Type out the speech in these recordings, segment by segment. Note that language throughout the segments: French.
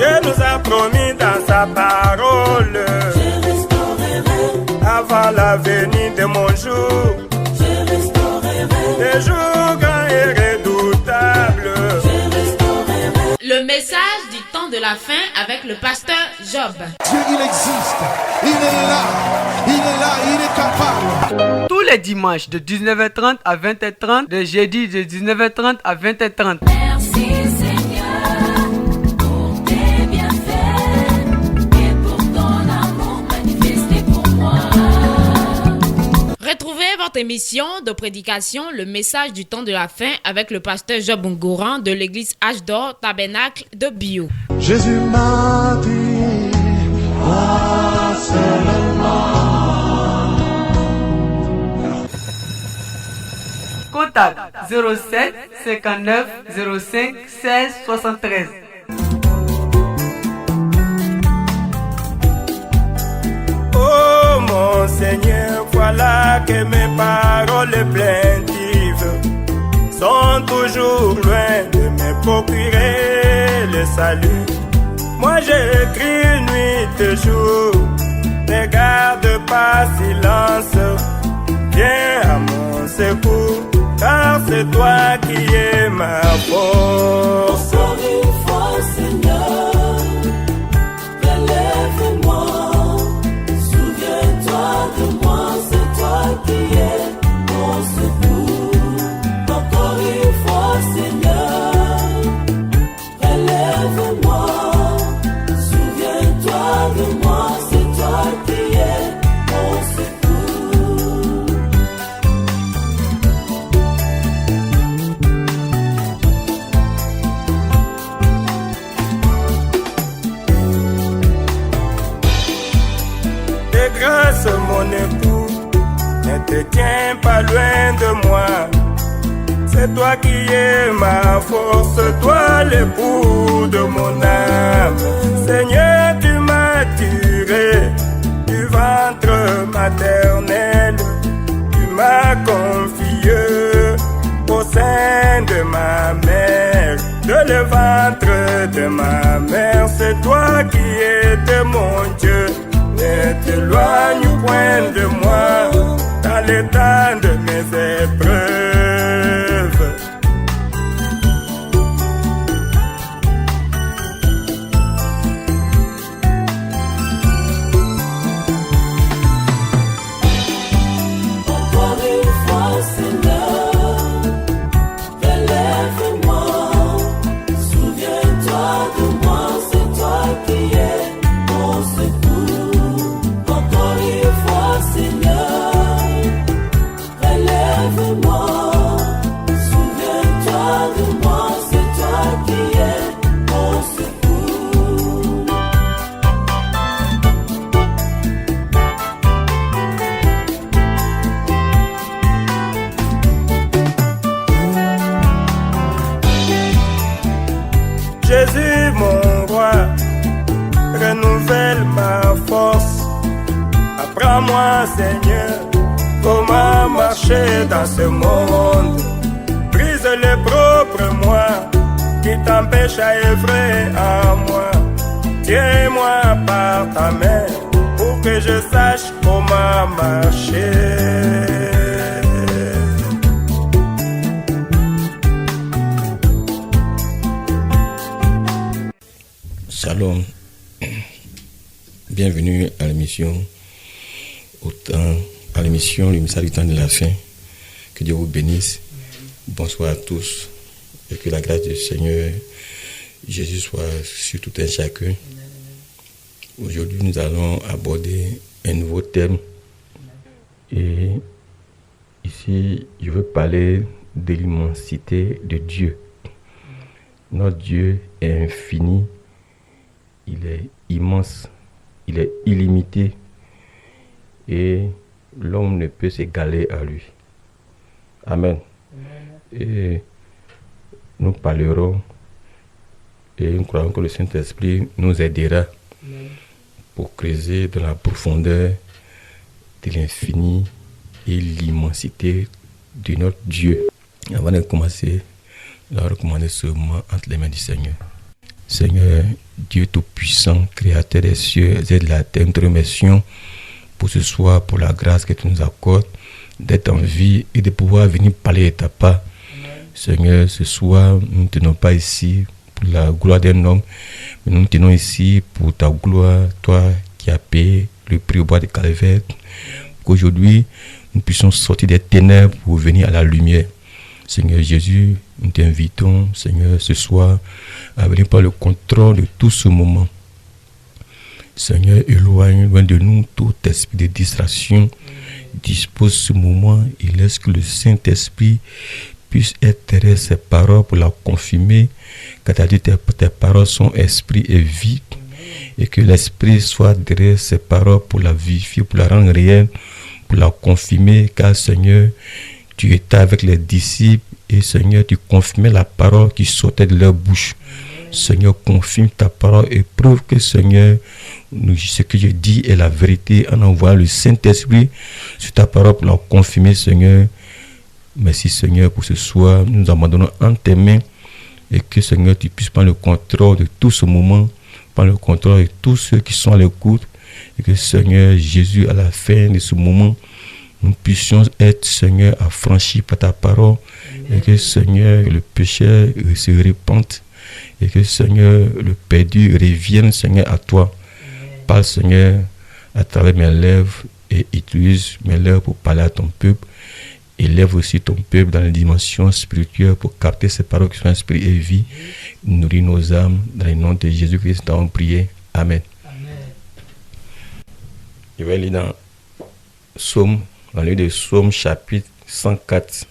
Dieu nous a promis dans sa parole. Je restaurerai. Avant la venue de mon jour. Je restaurerai. Des jours grands et redoutables. Je restaurerai. Le message du temps de la fin avec le pasteur Job. Dieu, il existe. Il est là. Il est là. Il est capable. Tous les dimanches de 19h30 à 20h30, le jeudi de 19h30 à 20h30. Merci Seigneur pour tes bienfaits et pour ton amour manifesté pour moi. Retrouvez votre émission de prédication, le message du temps de la fin avec le pasteur Job Ngouran de l'église H d'Or Tabernacle de Bio. Jésus m'a dit, ah, seulement. Contact 07 59 05 16 73. Oh mon Seigneur, voilà que mes paroles plaintives sont toujours loin de me procurer le salut. Moi j'écris nuit et jour, ne garde pas silence, viens à mon secours, car c'est toi qui es ma force. Encore une fois Seigneur, relève-moi, souviens-toi de moi, c'est toi qui es mon secours. Encore une fois Seigneur, relève-moi, souviens-toi de moi, c'est toi qui es mon secours. De grâce mon époux, ne te tiens pas loin de moi. C'est toi qui es ma force, toi l'époux de mon âme. Seigneur, tu m'as tiré du ventre maternel. Tu m'as confié au sein de ma mère. De le ventre de ma mère, c'est toi qui es mon Dieu. Ne t'éloigne point de moi dans l'état de mes épreuves. Encore une fois, Seigneur, relève-moi, souviens-toi de moi, c'est toi qui es mon secours. Encore une fois, Seigneur, relève-moi, souviens-toi de moi, c'est toi qui es mon secours. Jésus mon roi, renouvelle ma force. Apprends-moi Seigneur, comment marcher dans ce monde. Brise les propres moi, qui t'empêchent à œuvrer en moi. Tiens-moi par ta main, pour que je sache comment marcher. Shalom, bienvenue à l'émission le message du temps de la fin. Que Dieu vous bénisse. Bonsoir à tous et que la grâce du Seigneur Jésus soit sur tout un chacun. Aujourd'hui, nous allons aborder un nouveau thème et ici, je veux parler de l'immensité de Dieu. Notre Dieu est infini. Il est immense, il est illimité et l'homme ne peut s'égaler à lui. Amen. Et nous parlerons et nous croyons que le Saint-Esprit nous aidera pour creuser dans la profondeur de l'infini et l'immensité de notre Dieu. Avant de commencer, nous allons recommander ce moment entre les mains du Seigneur. Seigneur, Dieu Tout-Puissant, Créateur des cieux et de la terre, nous te remercions pour ce soir, pour la grâce que tu nous accordes d'être en vie et de pouvoir venir parler de ta part. Seigneur, ce soir, nous ne tenons pas ici pour la gloire d'un homme, mais nous tenons ici pour ta gloire, toi qui as payé le prix au bois de Calvaire, qu'aujourd'hui, nous puissions sortir des ténèbres pour venir à la lumière. Seigneur Jésus, nous t'invitons, Seigneur, ce soir, à venir par le contrôle de tout ce moment. Seigneur, éloigne loin de nous tout esprit de distraction. Dispose ce moment et laisse que le Saint-Esprit puisse être derrière ces paroles pour la confirmer. Car tu as dit tes paroles sont esprit et vie. Et que l'Esprit soit derrière ces paroles pour la vivifier, pour la rendre réelle, pour la confirmer. Car Seigneur, tu étais avec les disciples et Seigneur, tu confirmais la parole qui sortait de leur bouche. Seigneur, confirme ta parole et prouve que Seigneur, ce que je dis est la vérité en envoyant le Saint-Esprit sur ta parole pour la confirmer, Seigneur. Merci Seigneur pour ce soir. Nous nous abandonnons en tes mains et que Seigneur, tu puisses prendre le contrôle de tout ce moment, prendre le contrôle de tous ceux qui sont à l'écoute et que Seigneur Jésus, à la fin de ce moment, nous puissions être, Seigneur, affranchis par ta parole. Amen. Et que, Seigneur, le pécheur se répande. Et que, Seigneur, le perdu revienne, Seigneur, à toi. Amen. Parle, Seigneur, à travers mes lèvres et utilise mes lèvres pour parler à ton peuple. Élève aussi ton peuple dans les dimensions spirituelles pour capter ces paroles qui sont esprit et vie. Nourris nos âmes dans le nom de Jésus-Christ. Nous avons prié. Amen. Amen. Je vais lire dans Psaume. Dans le livre de Psaume chapitre 104.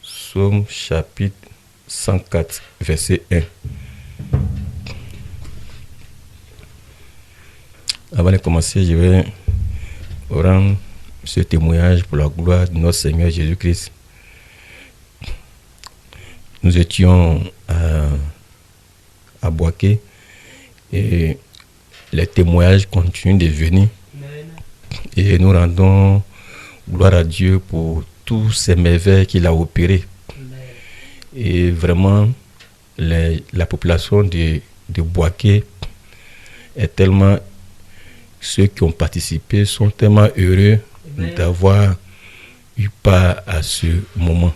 Psaume chapitre 104, verset 1. Avant de commencer, je vais rendre ce témoignage pour la gloire de notre Seigneur Jésus-Christ. Nous étions à Boaké et les témoignages continuent de venir. Et nous rendons gloire à Dieu pour tous ces merveilles qu'il a opérés. Et vraiment, la population de Boaké est tellement... Ceux qui ont participé sont tellement heureux d'avoir eu part à ce moment.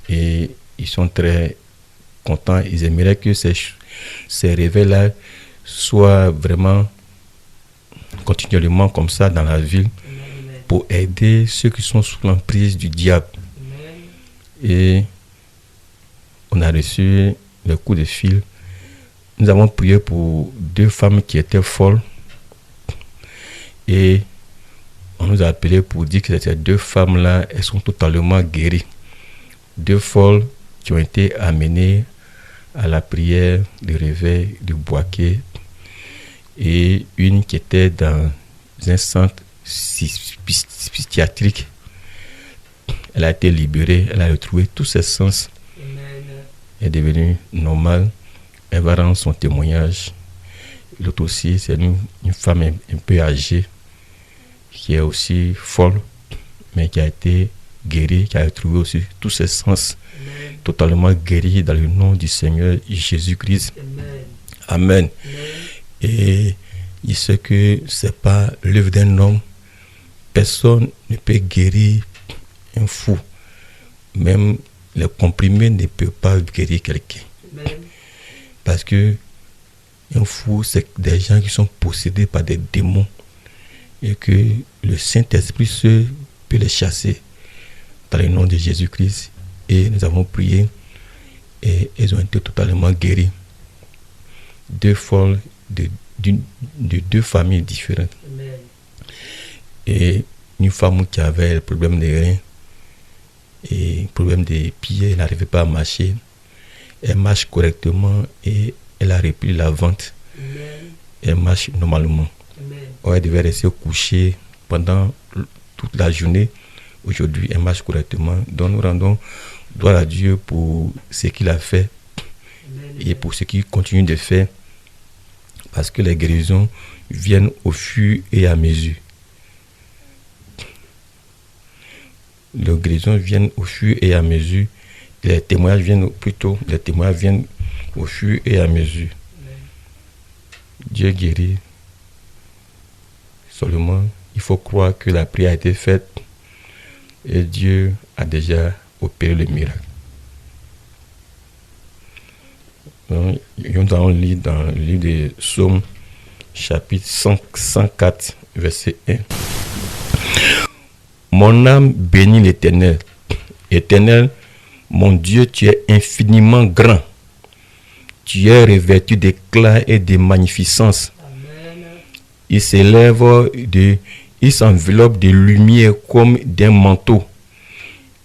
Et ils sont très contents. Ils aimeraient que ces réveils-là soient vraiment continuellement comme ça dans la ville pour aider ceux qui sont sous l'emprise du diable. Et on a reçu le coup de fil. Nous avons prié pour 2 femmes qui étaient folles et on nous a appelé pour dire que ces 2 femmes-là, elles sont totalement guéries. 2 folles qui ont été amenées à la prière de réveil de Boaké et une qui était dans un centre psychiatrique. Elle a été libérée, elle a retrouvé tous ses sens. Elle est devenue normale. Elle va rendre son témoignage. L'autre aussi, c'est une femme un peu âgée qui est aussi folle, mais qui a été guérie, qui a retrouvé aussi tous ses sens. Amen. Totalement guérie dans le nom du Seigneur Jésus-Christ. Amen. Amen. Et il sait que ce n'est pas l'œuvre d'un homme. Personne ne peut guérir un fou. Même les comprimés ne peuvent pas guérir quelqu'un. Amen. Parce que un fou, c'est des gens qui sont possédés par des démons et que le Saint-Esprit seul peut les chasser dans le nom de Jésus-Christ. Et nous avons prié et elles ont été totalement guéries. 2 folles de 2 familles différentes. Amen. Et une femme qui avait le problème des reins et problème des pieds, elle n'arrivait pas à marcher. Elle marche correctement et elle a repris la vente. Amen. Elle marche normalement. Amen. Elle devait rester couchée pendant toute la journée. Aujourd'hui, elle marche correctement. Donc nous rendons gloire à Dieu pour ce qu'il a fait. Amen. Et pour ce qu'il continue de faire. Parce que les guérisons viennent au fur et à mesure. Les guérisons viennent au fur et à mesure. les témoignages viennent au fur et à mesure. Dieu guérit. Seulement, il faut croire que la prière a été faite et Dieu a déjà opéré le miracle. Donc, nous allons lire dans le livre des Psaumes, chapitre 104, verset 1. Mon âme bénit l'Éternel. Éternel, mon Dieu, tu es infiniment grand. Tu es revêtu d'éclat et de magnificence. Il s'enveloppe de lumière comme d'un manteau.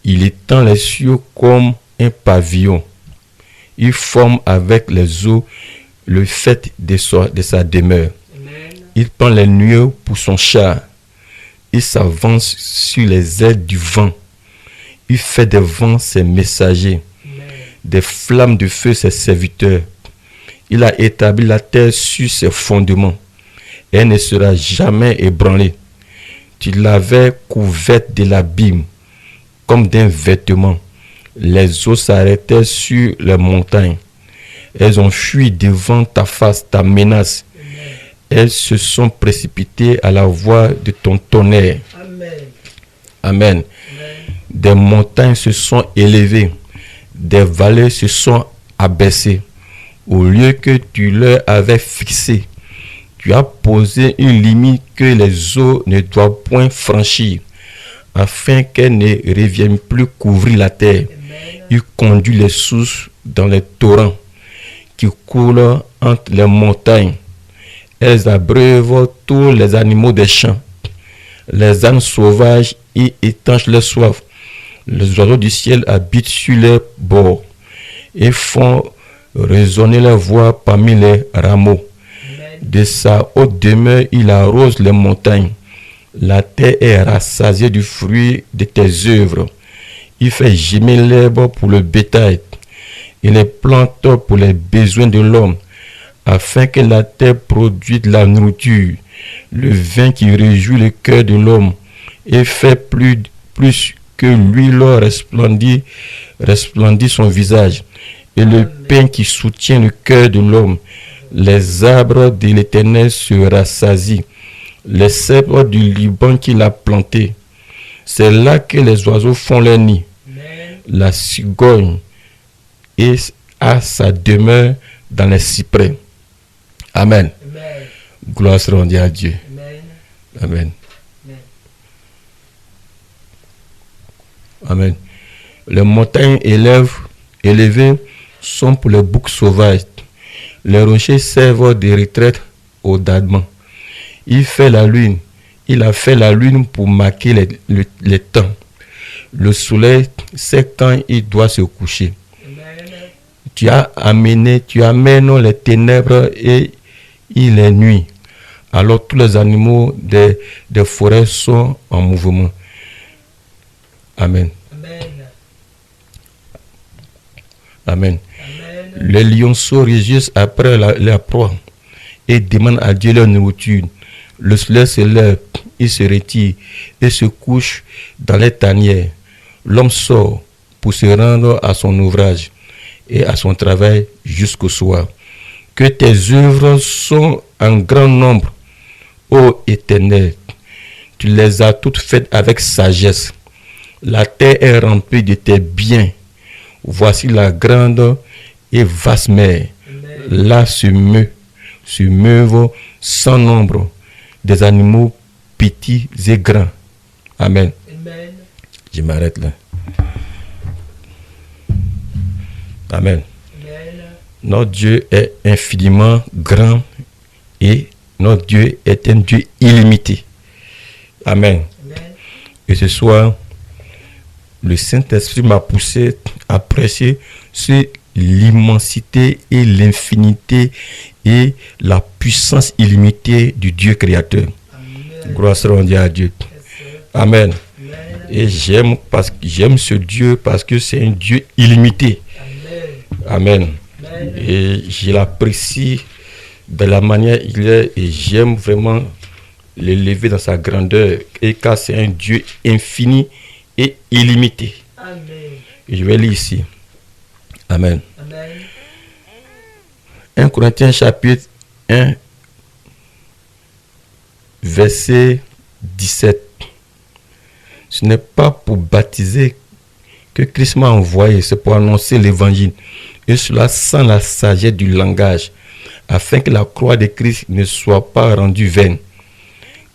Il étend les cieux comme un pavillon. Il forme avec les eaux le fait de sa demeure. Il prend les nuées pour son char. Il s'avance sur les ailes du vent. Il fait des vents ses messagers, des flammes de feu ses serviteurs. Il a établi la terre sur ses fondements. Elle ne sera jamais ébranlée. Tu l'avais couverte de l'abîme, comme d'un vêtement. Les eaux s'arrêtaient sur les montagnes. Elles ont fui devant ta face, ta menace. Elles se sont précipitées à la voix de ton tonnerre. Amen. Des montagnes se sont élevées, des vallées se sont abaissées. Au lieu que tu leur avais fixé, tu as posé une limite que les eaux ne doivent point franchir, afin qu'elles ne reviennent plus couvrir la terre. Il conduit les sources dans les torrents qui coulent entre les montagnes. Elles abreuvent tous les animaux des champs. Les ânes sauvages y étanchent leur soif. Les oiseaux du ciel habitent sur les bords et font résonner leur voix parmi les rameaux. De sa haute demeure, il arrose les montagnes. La terre est rassasiée du fruit de tes œuvres. Il fait gémir l'herbe pour le bétail et les plantes pour les besoins de l'homme, afin que la terre produise de la nourriture, le vin qui réjouit le cœur de l'homme et fait plus que l'huile resplendit son visage, et le pain qui soutient le cœur de l'homme. Les arbres de l'Éternel se rassasient, les cèdres du Liban qu'il a plantés. C'est là que les oiseaux font leur nid. La cigogne a sa demeure dans les cyprès. Amen. Gloire soit rendue à Dieu. Amen. Amen. Les montagnes élevées sont pour les boucs sauvages. Les rochers servent de retraite aux dadements. Il a fait la lune pour marquer les temps. Le soleil sait quand il doit se coucher. Tu amènes les ténèbres et il est nuit. Alors tous les animaux des forêts sont en mouvement. Amen. Amen. Les lionceaux rugissent après la proie et demandent à Dieu leur nourriture. Le soleil se lève, il se retire et se couche dans les tanières. L'homme sort pour se rendre à son ouvrage et à son travail jusqu'au soir. Que tes œuvres sont en grand nombre, ô Éternel. Tu les as toutes faites avec sagesse. La terre est remplie de tes biens. Voici la grande et vaste mer. Là se meuvent sans nombre des animaux petits et grands. Amen. Je m'arrête là. Amen. Notre Dieu est infiniment grand et notre Dieu est un Dieu illimité. Amen. Et ce soir, le Saint-Esprit m'a poussé à prêcher sur l'immensité et l'infinité et la puissance illimitée du Dieu créateur. Gloire soit rendue à Dieu. Amen. Et j'aime ce Dieu parce que c'est un Dieu illimité. Amen. Et je l'apprécie de la manière il est et j'aime vraiment l'élever dans sa grandeur et car c'est un Dieu infini et illimité. Et je vais lire ici Amen. Amen. 1 Corinthiens chapitre 1, verset 17. Ce n'est pas pour baptiser que Christ m'a envoyé, c'est pour annoncer l'évangile, et cela sans la sagesse du langage, afin que la croix de Christ ne soit pas rendue vaine.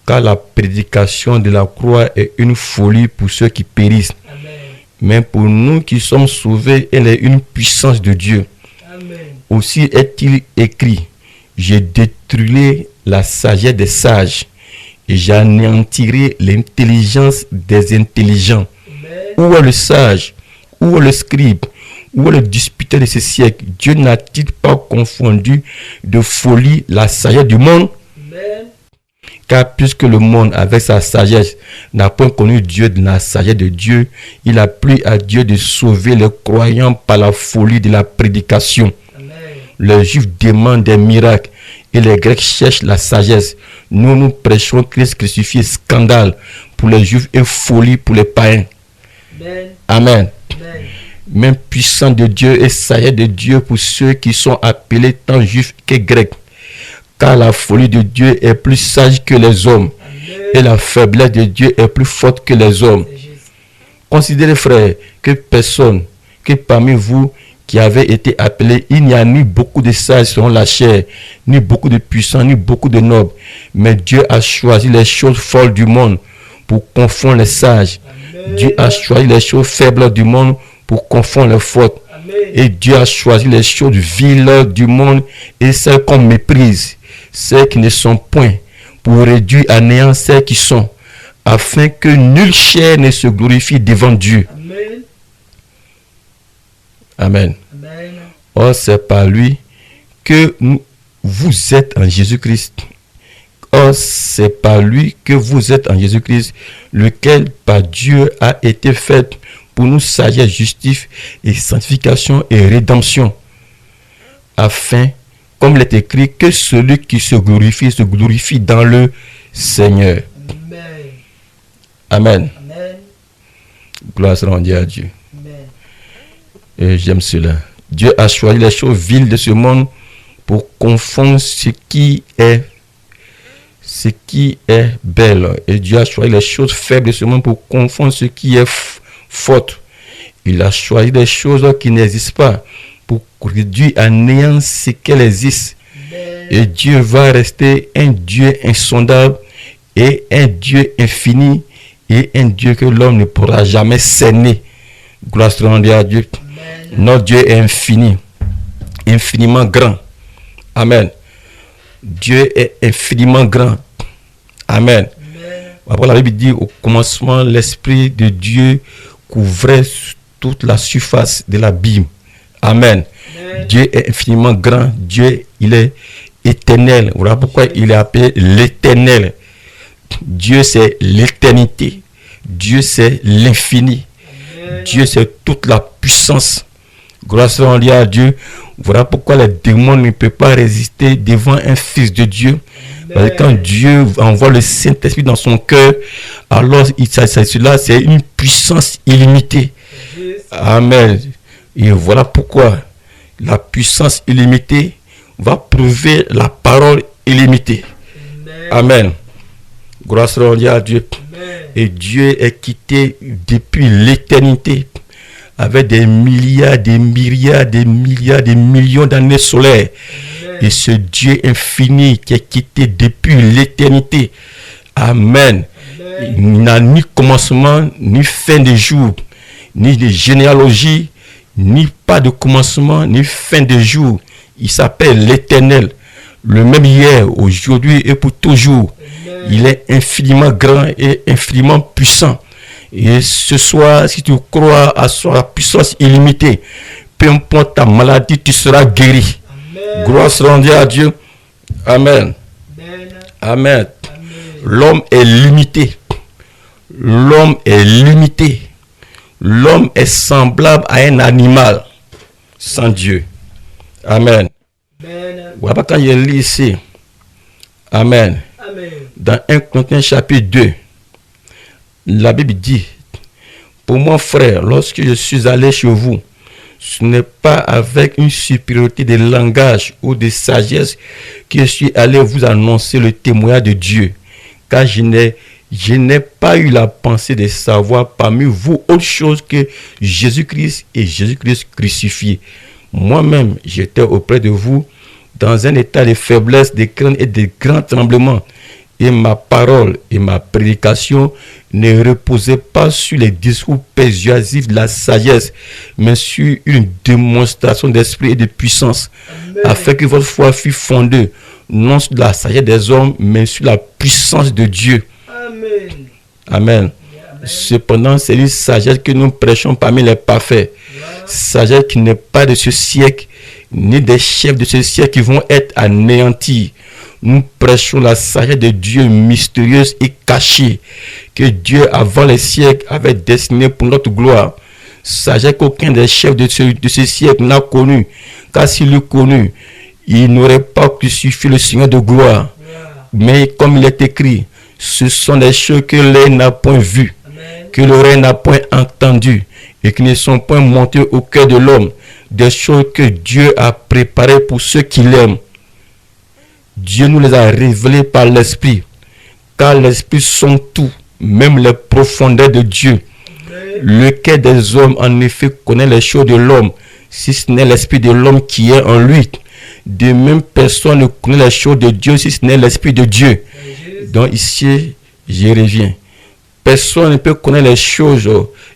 Car la prédication de la croix est une folie pour ceux qui périssent. Amen. Mais pour nous qui sommes sauvés, elle est une puissance de Dieu. Amen. Aussi est-il écrit, j'ai détruit la sagesse des sages et j'anéantirai l'intelligence des intelligents. Amen. Où est le sage? Où est le scribe? Où est le disputeur de ce siècle? Dieu n'a-t-il pas confondu de folie la sagesse du monde? Amen. Car puisque le monde, avec sa sagesse, n'a point connu Dieu de la sagesse de Dieu, il a plu à Dieu de sauver les croyants par la folie de la prédication. Amen. Les Juifs demandent des miracles et les Grecs cherchent la sagesse. Nous, nous prêchons Christ crucifié, scandale pour les Juifs et folie pour les païens. Amen. Amen. Amen. Même puissant de Dieu et sagesse de Dieu pour ceux qui sont appelés tant Juifs que Grecs. Car la folie de Dieu est plus sage que les hommes, et la faiblesse de Dieu est plus forte que les hommes. Considérez, frères, que personne, que parmi vous qui avez été appelés, il n'y a ni beaucoup de sages selon la chair, ni beaucoup de puissants, ni beaucoup de nobles. Mais Dieu a choisi les choses folles du monde pour confondre les sages. Dieu a choisi les choses faibles du monde pour confondre les fortes. Et Dieu a choisi les choses viles du monde et celles qu'on méprise, celles qui ne sont point, pour réduire à néant celles qui sont, afin que nulle chair ne se glorifie devant Dieu. Amen. Amen. Amen. Or, c'est par lui que vous êtes en Jésus-Christ. Or, c'est par lui que vous êtes en Jésus-Christ, lequel par Dieu a été fait pour nous sagesse, justice et sanctification et rédemption, afin, comme il est écrit, que celui qui se glorifie dans le Seigneur. Amen. Amen. Amen. Gloire soit rendue à Dieu. Amen. Et j'aime cela. Dieu a choisi les choses viles de ce monde pour confondre ce qui est belle. Et Dieu a choisi les choses faibles de ce monde pour confondre ce qui est faute. Il a choisi des choses qui n'existent pas pour réduire à néant ce qu'elles existent. Et Dieu va rester un Dieu insondable et un Dieu infini et un Dieu que l'homme ne pourra jamais cerner. Gloire soit rendue à Dieu. Notre Dieu est infini, infiniment grand. Amen. Dieu est infiniment grand. Amen. Après, la Bible dit au commencement, l'Esprit de Dieu couvrait toute la surface de l'abîme. Amen. Dieu est infiniment grand. Dieu, il est éternel. Voilà pourquoi il est appelé l'éternel. Dieu, c'est l'éternité. Dieu, c'est l'infini. Dieu, c'est toute la puissance. Grâce à Dieu. Voilà pourquoi les démons ne peuvent pas résister devant un fils de Dieu. Parce que quand Dieu envoie le Saint-Esprit dans son cœur, alors cela, c'est une puissance illimitée. Amen. Et voilà pourquoi la puissance illimitée va prouver la parole illimitée. Amen. Grâce à Dieu. Et Dieu est quitté depuis l'éternité avec des milliards, des milliards, des milliards, des millions d'années solaires. Et ce Dieu infini qui est quitté depuis l'éternité. Amen. Il n'a ni commencement, ni fin de jour, ni de généalogie, ni pas de commencement, ni fin de jour. Il s'appelle l'Éternel, le même hier, aujourd'hui et pour toujours. Il est infiniment grand et infiniment puissant. Et ce soir, si tu crois à sa puissance illimitée, peu importe ta maladie, tu seras guéri. Gloire soit rendue à Dieu. Amen. Amen. L'homme est limité. L'homme est limité. L'homme est semblable à un animal sans Dieu. Amen. Voilà quand je lis ici. Amen. Dans 1 Corinthiens chapitre 2, la Bible dit, pour moi frère, lorsque je suis allé chez vous, Ce n'est pas avec une supériorité de langage ou de sagesse que je suis allé vous annoncer le témoignage de Dieu, car je n'ai pas eu la pensée de savoir parmi vous autre chose que Jésus-Christ et Jésus-Christ crucifié. Moi-même, j'étais auprès de vous dans un état de faiblesse, de crainte et de grand tremblement. Et ma parole et ma prédication ne reposaient pas sur les discours persuasifs de la sagesse, mais sur une démonstration d'esprit et de puissance, afin que votre foi fût fondée non sur la sagesse des hommes, mais sur la puissance de Dieu. Amen. Cependant, c'est une sagesse que nous prêchons parmi les parfaits. Sagesse qui n'est pas de ce siècle, ni des chefs de ce siècle qui vont être anéantis. Nous prêchons la sagesse de Dieu mystérieuse et cachée, que Dieu avant les siècles avait destinée pour notre gloire. Sagesse qu'aucun des chefs de ce siècle n'a connue, car s'il l'eût connu, il n'aurait pas crucifié le Seigneur de gloire. Mais comme il est écrit, ce sont des choses que l'œil n'a point vues, que l'oreille n'a point entendues, et qui ne sont point montées au cœur de l'homme, des choses que Dieu a préparées pour ceux qui l'aiment. Dieu nous les a révélées par l'Esprit, car l'Esprit sont tout, même les profondeurs de Dieu. Le cœur des hommes, en effet, connaît les choses de l'homme, si ce n'est l'Esprit de l'homme qui est en lui. De même, personne ne connaît les choses de Dieu, si ce n'est l'Esprit de Dieu. Donc ici, je reviens. Personne ne peut connaître les choses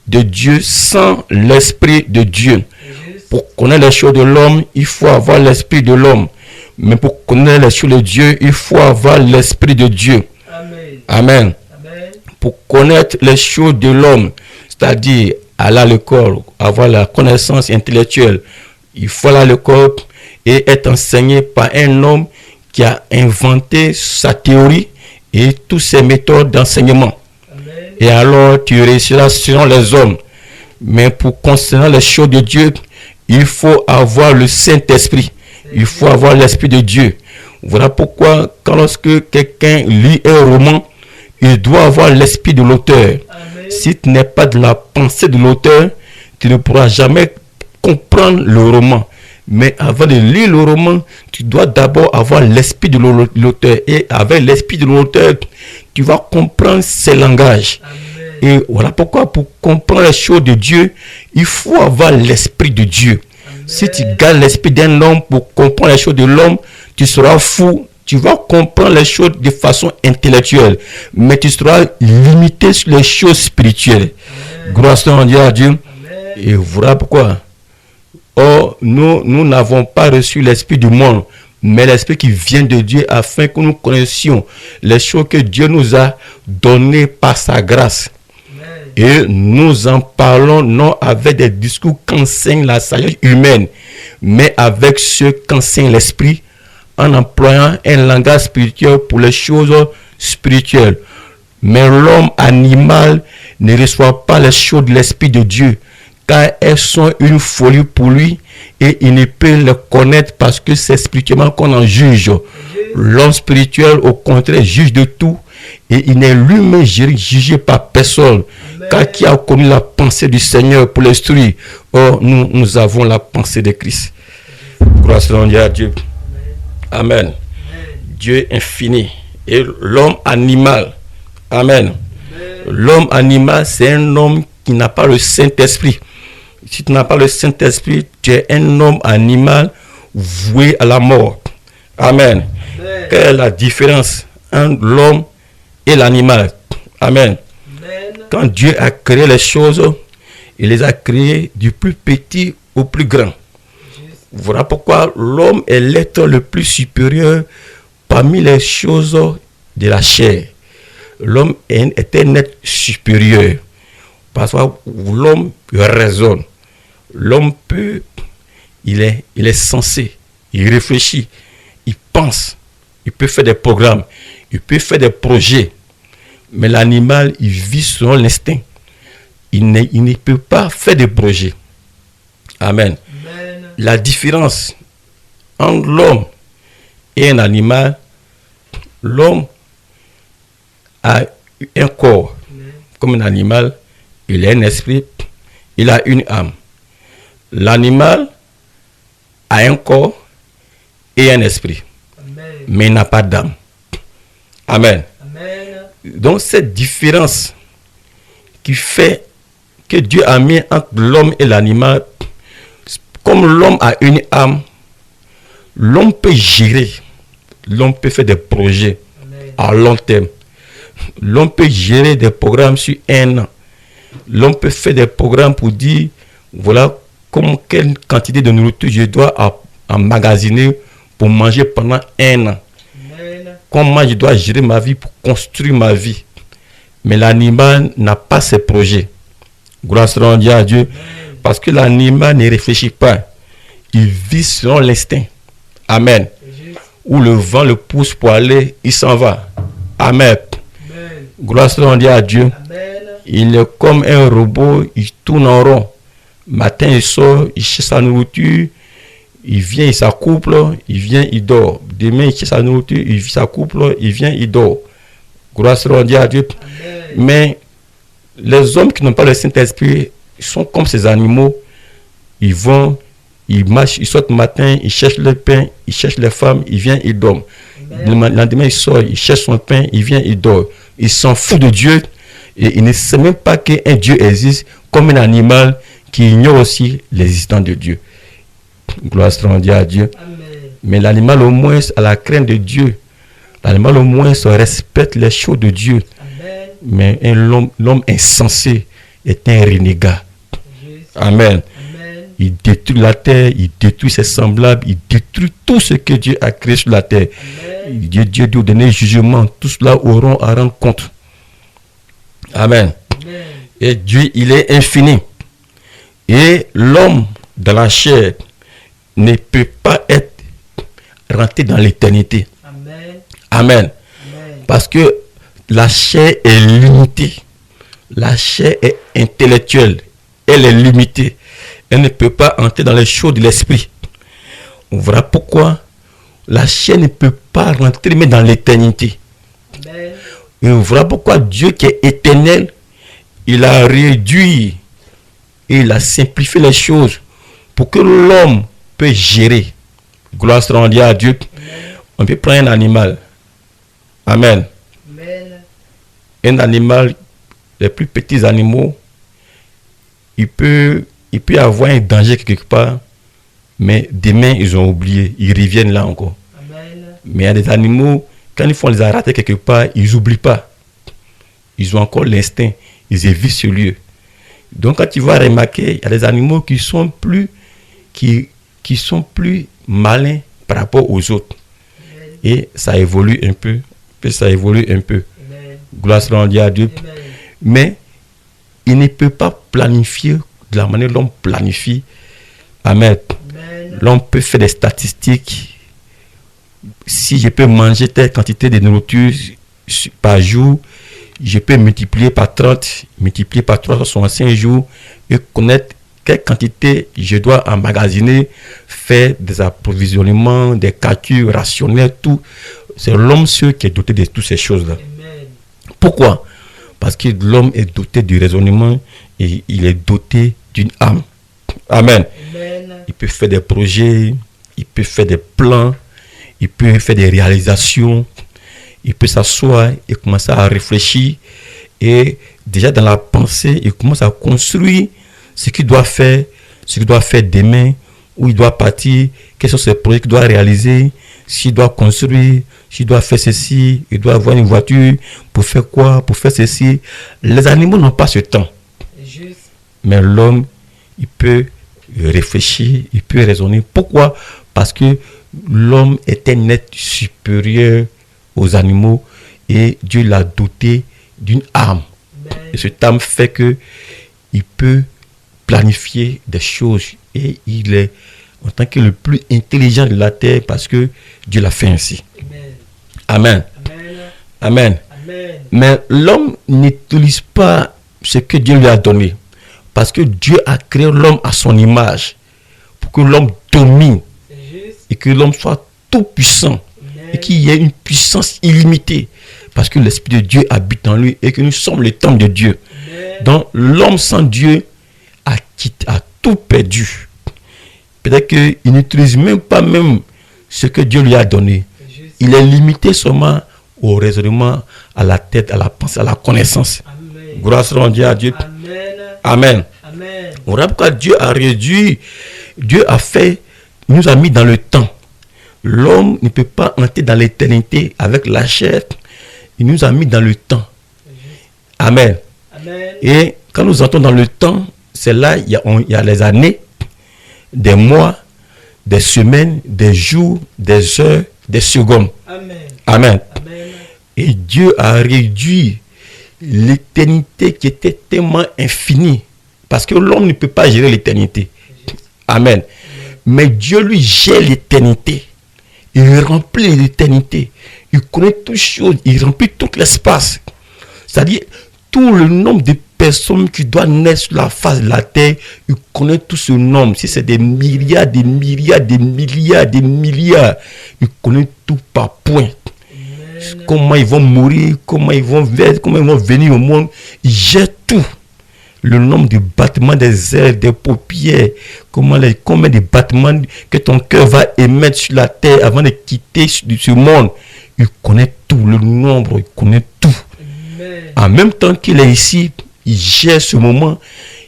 de Dieu sans l'Esprit de Dieu. Pour connaître les choses de l'homme, il faut avoir l'Esprit de l'homme. Mais pour connaître les choses de Dieu, il faut avoir l'Esprit de Dieu. Amen. Pour connaître les choses de l'homme, c'est-à-dire aller à l'école, avoir la connaissance intellectuelle, il faut aller à l'école et être enseigné par un homme qui a inventé sa théorie et toutes ses méthodes d'enseignement. Et alors tu réussiras selon les hommes. Mais pour concernant les choses de Dieu, il faut avoir le Saint-Esprit. Il faut avoir l'Esprit de Dieu. Voilà pourquoi, quand lorsque quelqu'un lit un roman, il doit avoir l'esprit de l'auteur. Si tu n'es pas de la pensée de l'auteur, tu ne pourras jamais comprendre le roman. Mais avant de lire le roman, tu dois d'abord avoir l'esprit de l'auteur. Et avec l'esprit de l'auteur, tu vas comprendre ses langages. Et voilà pourquoi, pour comprendre les choses de Dieu, il faut avoir l'esprit de Dieu. Si tu gardes l'esprit d'un homme pour comprendre les choses de l'homme, tu seras fou. Tu vas comprendre les choses de façon intellectuelle, mais tu seras limité sur les choses spirituelles. Gloire à Dieu. Et voilà pourquoi. Or, nous n'avons pas reçu l'esprit du monde, mais l'esprit qui vient de Dieu, afin que nous connaissions les choses que Dieu nous a données par sa grâce. Et nous en parlons non avec des discours qu'enseigne la sagesse humaine, mais avec ce qu'enseigne l'esprit, en employant un langage spirituel pour les choses spirituelles. Mais l'homme animal ne reçoit pas les choses de l'esprit de Dieu, car elles sont une folie pour lui et il ne peut les connaître parce que c'est spirituellement qu'on en juge. L'homme spirituel, au contraire, juge de tout et il n'est lui-même jugé par personne. Car qui a connu la pensée du Seigneur pour l'instruire? Or, nous avons la pensée de Christ. Gloire à Dieu. Amen. Dieu infini et l'homme animal. Amen. L'homme animal, c'est un homme qui n'a pas le Saint-Esprit. Si tu n'as pas le Saint-Esprit, tu es un homme animal voué à la mort. Amen. Quelle est la différence entre l'homme et l'animal? Amen. Quand Dieu a créé les choses, il les a créées du plus petit au plus grand. Voilà pourquoi l'homme est l'être le plus supérieur parmi les choses de la chair. L'homme est un être supérieur. Parce que l'homme raisonne. L'homme peut, il est sensé, il réfléchit, il pense, il peut faire des programmes, il peut faire des projets. Mais l'animal, il vit selon l'instinct. Il ne peut pas faire de projets. Amen. La différence entre l'homme et un animal, l'homme a un corps comme un animal, il a un esprit, il a une âme. L'animal a un corps et un esprit, mais il n'a pas d'âme. Amen. Donc cette différence qui fait que Dieu a mis entre l'homme et l'animal, comme l'homme a une âme, l'homme peut gérer, l'homme peut faire des projets à long terme, l'homme peut gérer des programmes sur 1 an, l'homme peut faire des programmes pour dire, voilà quelle quantité de nourriture je dois emmagasiner pour manger pendant 1 an. Comment je dois gérer ma vie pour construire ma vie. Mais l'animal n'a pas ces projets. Gloire soit rendue à Dieu. Parce que l'animal ne réfléchit pas. Il vit selon l'instinct. Amen. Où le vent le pousse pour aller, il s'en va. Amen. Gloire soit rendue à Dieu. Il est comme un robot, il tourne en rond. Matin, il sort, il cherche sa nourriture. Il vient, il s'accouple, il vient, il dort. Demain, il cherche sa nourriture, il s'accouple, il vient, il dort. Gloire soit rendue à Dieu. Mais les hommes qui n'ont pas le Saint-Esprit sont comme ces animaux. Ils vont, ils marchent, ils sortent le matin, ils cherchent le pain, ils cherchent les femmes, ils viennent, ils dorment. Le lendemain, il sort, il cherche son pain, il vient, il dort. Il s'en fout de Dieu et il ne sait même pas qu'un Dieu existe, comme un animal qui ignore aussi l'existence de Dieu. Gloire soit rendue à Dieu. Amen. Mais l'animal au moins a la crainte de Dieu. L'animal au moins respecte les choses de Dieu. Amen. Mais l'homme insensé est un renégat. Amen. Amen. Il détruit la terre, il détruit ses semblables, il détruit tout ce que Dieu a créé sur la terre. Dieu doit donner jugement. Tous cela auront à rendre compte. Amen. Amen. Et Dieu, il est infini. Et l'homme dans la chair ne peut pas être rentré dans l'éternité. Amen. Amen. Amen. Parce que la chair est limitée. La chair est intellectuelle. Elle est limitée. Elle ne peut pas entrer dans les choses de l'esprit. On verra pourquoi la chair ne peut pas rentrer mais dans l'éternité. Amen. Et on verra pourquoi Dieu qui est éternel, il a réduit et il a simplifié les choses pour que l'homme peut gérer. Gloire soit rendue à Dieu. Amen. On peut prendre un animal. Amen. Amen. Un animal, les plus petits animaux, il peut avoir un danger quelque part, mais demain ils ont oublié, ils reviennent là encore. Amen. Mais il y a des animaux, quand ils font les arrêter quelque part, ils n'oublient pas. Ils ont encore l'instinct, ils évitent ce lieu. Donc quand tu vas remarquer, il y a des animaux qui sont plus malins par rapport aux autres. Amen. Et ça évolue un peu. Amen. Gloire soit rendue à Dieu. Amen. Mais il ne peut pas planifier de la manière dont l'homme planifie. Amen. Amen. L'homme peut faire des statistiques. Si je peux manger telle quantité de nourriture par jour, je peux multiplier par 30, multiplier par 365 jours et connaître quelle quantité je dois emmagasiner, faire des approvisionnements, des calculs rationnels, tout. C'est l'homme seul qui est doté de toutes ces choses-là. Amen. Pourquoi? Parce que l'homme est doté du raisonnement et il est doté d'une âme. Amen. Amen. Il peut faire des projets, il peut faire des plans, il peut faire des réalisations, il peut s'asseoir et commencer à réfléchir. Et déjà dans la pensée, il commence à construire ce qu'il doit faire demain, où il doit partir, quels sont ses projets qu'il doit réaliser, s'il doit construire, s'il doit faire ceci, il doit avoir une voiture, pour faire quoi, pour faire ceci. Les animaux n'ont pas ce temps. Juste. Mais l'homme, il peut réfléchir, il peut raisonner. Pourquoi? Parce que l'homme est un être supérieur aux animaux et Dieu l'a doté d'une âme. Amen. Et cette âme fait que il peut planifier des choses et il est en tant que le plus intelligent de la terre parce que Dieu l'a fait ainsi. Amen. Amen. Amen. Amen. Mais l'homme n'utilise pas ce que Dieu lui a donné parce que Dieu a créé l'homme à son image pour que l'homme domine et que l'homme soit tout puissant. Amen. Et qu'il y ait une puissance illimitée parce que l'Esprit de Dieu habite en lui et que nous sommes le temple de Dieu. Amen. Donc l'homme sans Dieu a tout perdu. peut-être qu'il n'utilise même pas même ce que Dieu lui a donné. Il est limité seulement au raisonnement, à la tête, à la pensée, à la connaissance. Amen. Gloire soit rendue à Dieu. Amen. Amen. Amen. Voilà pourquoi Dieu a réduit, Dieu a fait, il nous a mis dans le temps. L'homme ne peut pas entrer dans l'éternité avec la chair. Il nous a mis dans le temps. Amen. Amen. Et quand nous entrons dans le temps, c'est là, il y a les années, des mois, des semaines, des jours, des heures, des secondes. Amen. Amen. Amen. Et Dieu a réduit l'éternité qui était tellement infinie. Parce que l'homme ne peut pas gérer l'éternité. Amen. Mais Dieu lui gère l'éternité. Il remplit l'éternité. Il connaît toutes choses. Il remplit tout l'espace. C'est-à-dire, tout le nombre de personnes qui doivent naître sur la face de la terre, il connaît tout ce nombre. Si c'est des milliards, des milliards, des milliards, des milliards, il connaît tout par point. Comment ils vont mourir, comment ils vont venir au monde, il gère tout. Le nombre de battements des ailes, des paupières, combien de battements que ton cœur va émettre sur la terre avant de quitter ce monde. Il connaît tout, le nombre, il connaît tout. Amen. En même temps qu'il est ici, il gère ce moment.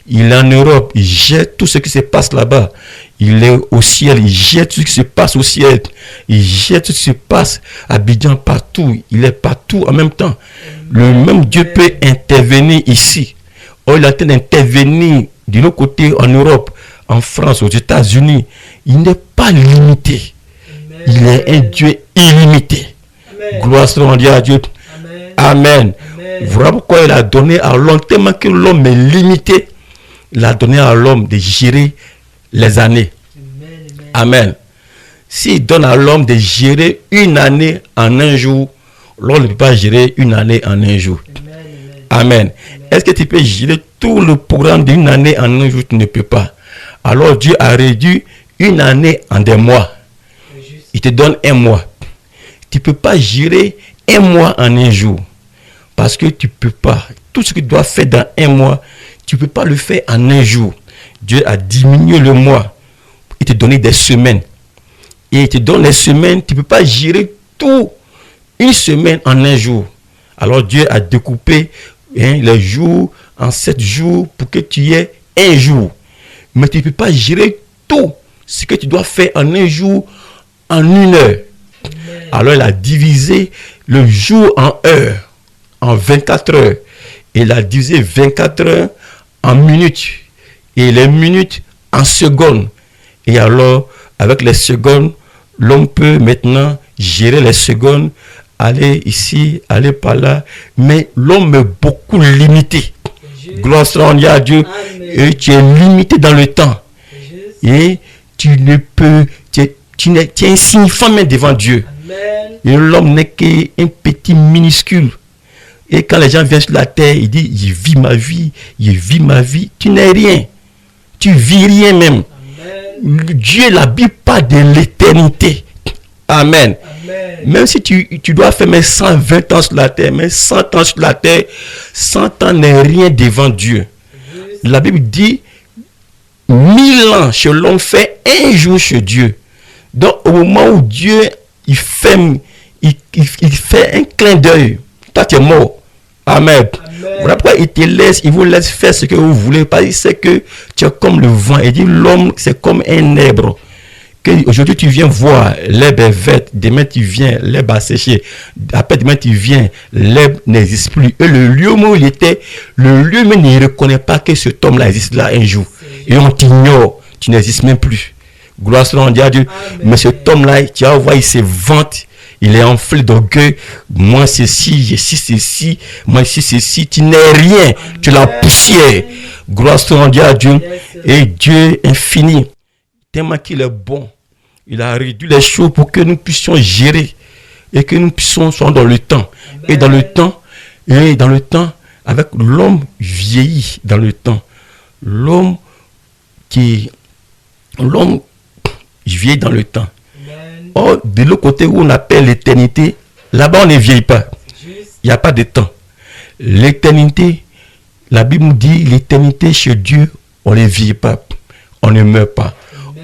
Il est en Europe, il gère tout ce qui se passe là-bas. Il est au ciel, il gère tout ce qui se passe au ciel. Il gère tout ce qui se passe à Abidjan, partout. Il est partout en même temps. Le même Dieu peut intervenir ici. Oh, il a été d'intervenir de l'autre côté en Europe, en France, aux États-Unis. Il n'est pas limité. Il est un Dieu illimité. Amen. Gloire soit rendue à Dieu. Amen. Amen. Amen. Voilà pourquoi il a donné à l'homme, tellement que l'homme est limité, il a donné à l'homme de gérer les années. Amen. S'il donne à l'homme de gérer une année en un jour, l'homme ne peut pas gérer une année en un jour. Amen. Est-ce que tu peux gérer tout le programme d'une année en un jour? Tu ne peux pas. Alors Dieu a réduit une année en des mois. Il te donne un mois. Tu ne peux pas gérer un mois en un jour. Parce que tu ne peux pas. Tout ce que tu dois faire dans un mois, tu ne peux pas le faire en un jour. Dieu a diminué le mois. Il te donne des semaines. Et il te donne les semaines. Tu ne peux pas gérer tout une semaine en un jour. Alors Dieu a découpé les jours en 7 jours pour que tu aies un jour. Mais tu ne peux pas gérer tout ce que tu dois faire en un jour en une heure. Amen. Alors il a divisé le jour en heures, en 24 heures. Et il a divisé 24 heures en minutes. Et les minutes en secondes. Et alors, avec les secondes, l'homme peut maintenant gérer les secondes, aller ici, aller par là. Mais l'homme est beaucoup limité. Gloire soit rendue à Dieu. Amen. Et tu es limité dans le temps. Et tu ne peux, tu es insignifiant même devant Dieu. Amen. Et l'homme n'est qu'un petit minuscule. Et quand les gens viennent sur la terre, ils disent, je vis ma vie, je vis ma vie. Tu n'es rien. Tu vis rien même. Amen. Dieu n'habite pas de l'éternité. Amen. Amen. Même si tu dois faire mes 120 ans sur la terre, mais 100 ans sur la terre, 100 ans n'est rien devant Dieu. La Bible dit 1000 ans chez l'homme fait un jour chez Dieu. Donc au moment où Dieu il fait un clin d'œil, toi tu es mort. Amen. Voilà pourquoi il vous laisse faire ce que vous voulez. Parce qu'il sait que tu es comme le vent. Il dit l'homme c'est comme un arbre. Aujourd'hui tu viens voir, l'herbe est verte, demain tu viens, l'herbe a séché, après demain tu viens, l'herbe n'existe plus. Et le lieu où il était, le lieu même ne reconnaît pas que cet homme-là existe là un jour. Et on t'ignore, tu n'existes même plus. Gloire soit rendue à Dieu. Amen. Mais cet homme-là, tu vas voir, il se vante, il est enflé d'orgueil. Moi ceci, je suis ceci, moi ici ceci, tu n'es rien, amen. Tu es la poussière. Gloire soit rendue à Dieu. Et Dieu infini, tellement qu'il est bon. Il a réduit les choses pour que nous puissions gérer et que nous puissions soyons dans le temps. Amen. Et dans le temps, avec l'homme vieillit dans le temps. L'homme vieillit dans le temps. Amen. Or, de l'autre côté où on appelle l'éternité, là-bas on ne vieillit pas. Il n'y a pas de temps. L'éternité, la Bible nous dit, l'éternité chez Dieu, on ne vieillit pas. On ne meurt pas.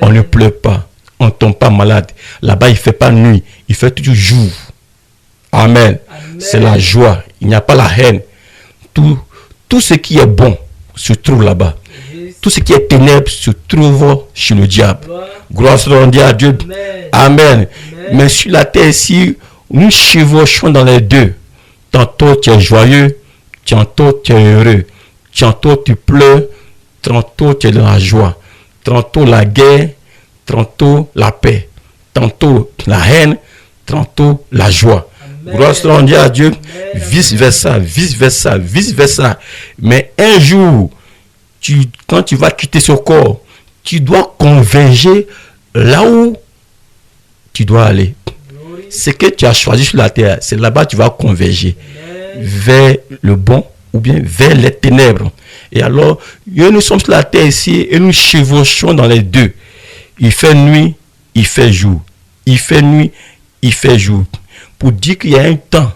On ne pleure pas. On ne tombe pas malade. Là-bas, il ne fait pas nuit. Il fait toujours jour. Amen. C'est la joie. Il n'y a pas la haine. Tout ce qui est bon se trouve là-bas. Tout ce qui est ténèbres se trouve chez le diable. Gloire soit rendue à Dieu. Amen. Mais sur la terre ici, nous chevauchons dans les deux. Tantôt tu es joyeux, tantôt tu es heureux. Tantôt tu pleures, tantôt tu es dans la joie. Tantôt la guerre, tantôt la paix. Tantôt la haine, tantôt la joie. Gloire soit rendue à Dieu. Vice versa, vice versa, vice versa. Mais un jour, quand tu vas quitter ce corps, tu dois converger là où tu dois aller. Ce que tu as choisi sur la terre, c'est là-bas que tu vas converger vers le bon ou bien vers les ténèbres. Et alors, nous sommes sur la terre ici et nous chevauchons dans les deux. Il fait nuit, il fait jour. Il fait nuit, il fait jour. Pour dire qu'il y a un temps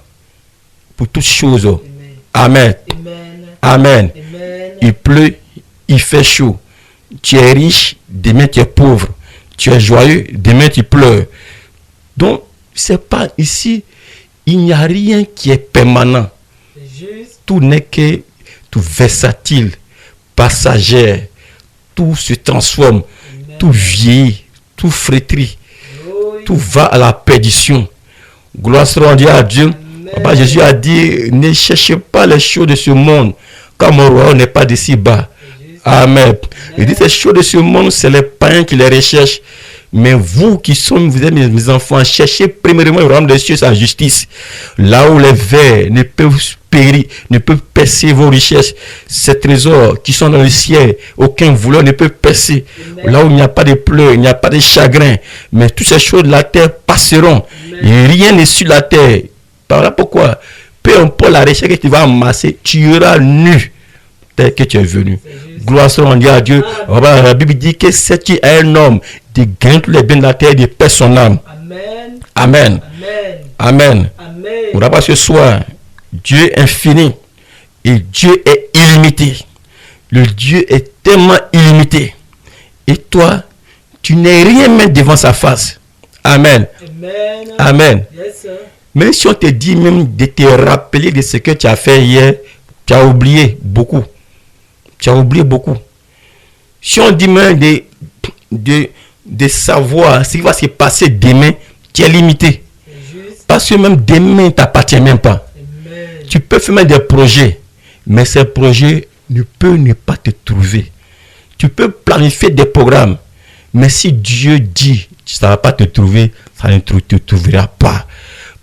pour toutes choses. Amen. Amen. Il pleut, il fait chaud. Tu es riche, demain tu es pauvre. Tu es joyeux, demain tu pleures. Donc, c'est pas ici, il n'y a rien qui est permanent. Tout n'est que tout versatile, passager. Tout se transforme, tout vieillit, tout flétrit, tout va à la perdition. Gloire soit rendue à Dieu. Papa Jésus a dit, ne cherchez pas les choses de ce monde, car mon royaume n'est pas d'ici bas. Amen. Il dit, ces choses de ce monde, c'est les païens qui les recherchent. Mais vous qui sommes, vous êtes mes enfants, cherchez premièrement le royaume des cieux, sa justice. Là où les vers ne peuvent périr, ne peuvent percer vos richesses, ces trésors qui sont dans le ciel, aucun voleur ne peut percer. Là où il n'y a pas de pleurs, il n'y a pas de chagrin, mais toutes ces choses de la terre passeront. Et rien n'est sur la terre. Par là pourquoi, peu importe la richesse que tu vas amasser, tu iras nu tel que tu es venu. Gloire soit rendue à Dieu. La Bible dit que c'est qui est un homme de gagner tous les biens de la terre et de perdre son âme. Amen. Amen. On va pas ce soir. Dieu est infini et Dieu est illimité. Le Dieu est tellement illimité. Et toi, tu n'es rien même devant sa face. Amen. Amen. Même si on te dit même de te rappeler de ce que tu as fait hier, tu as oublié beaucoup. Tu as oublié beaucoup. Si on dit même de savoir ce qui va se passer demain, tu es limité. Parce que même demain ne t'appartient même pas. Tu peux faire même des projets, mais ces projets ne peuvent ne pas te trouver. Tu peux planifier des programmes, mais si Dieu dit que ça ne va pas te trouver, ça ne te trouvera pas.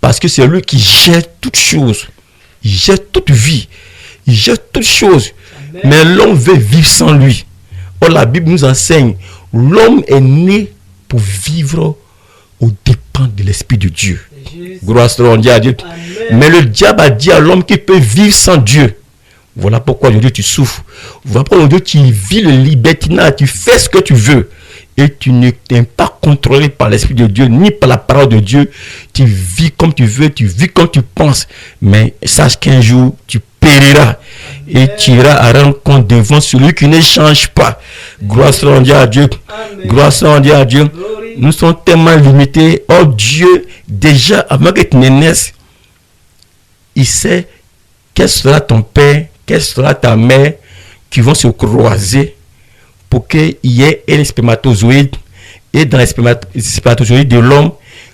Parce que c'est lui qui gère toutes choses. Il gère toute vie. Il gère toutes choses. Mais l'homme veut vivre sans lui. Or, la Bible nous enseigne, l'homme est né pour vivre aux dépens de l'Esprit de Dieu. Gloire soit rendue à Dieu. Mais le diable a dit à l'homme qu'il peut vivre sans Dieu. Voilà pourquoi aujourd'hui tu souffres. Voilà pourquoi aujourd'hui tu vis le libertinat, tu fais ce que tu veux. Et tu ne t'es pas contrôlé par l'Esprit de Dieu, ni par la parole de Dieu. Tu vis comme tu veux, tu vis comme tu penses. Mais sache qu'un jour, tu périras. Et tu iras à rendre compte devant celui qui ne change pas. Gloire soit rendue à Dieu. Gloire soit rendue à Dieu. Nous sommes tellement limités. Oh Dieu, déjà avant que tu ne naisses, il sait quel sera ton père, quelle sera ta mère qui vont se croiser pour qu'il y ait un spermatozoïde. Et dans les spermatozoïdes de l'homme,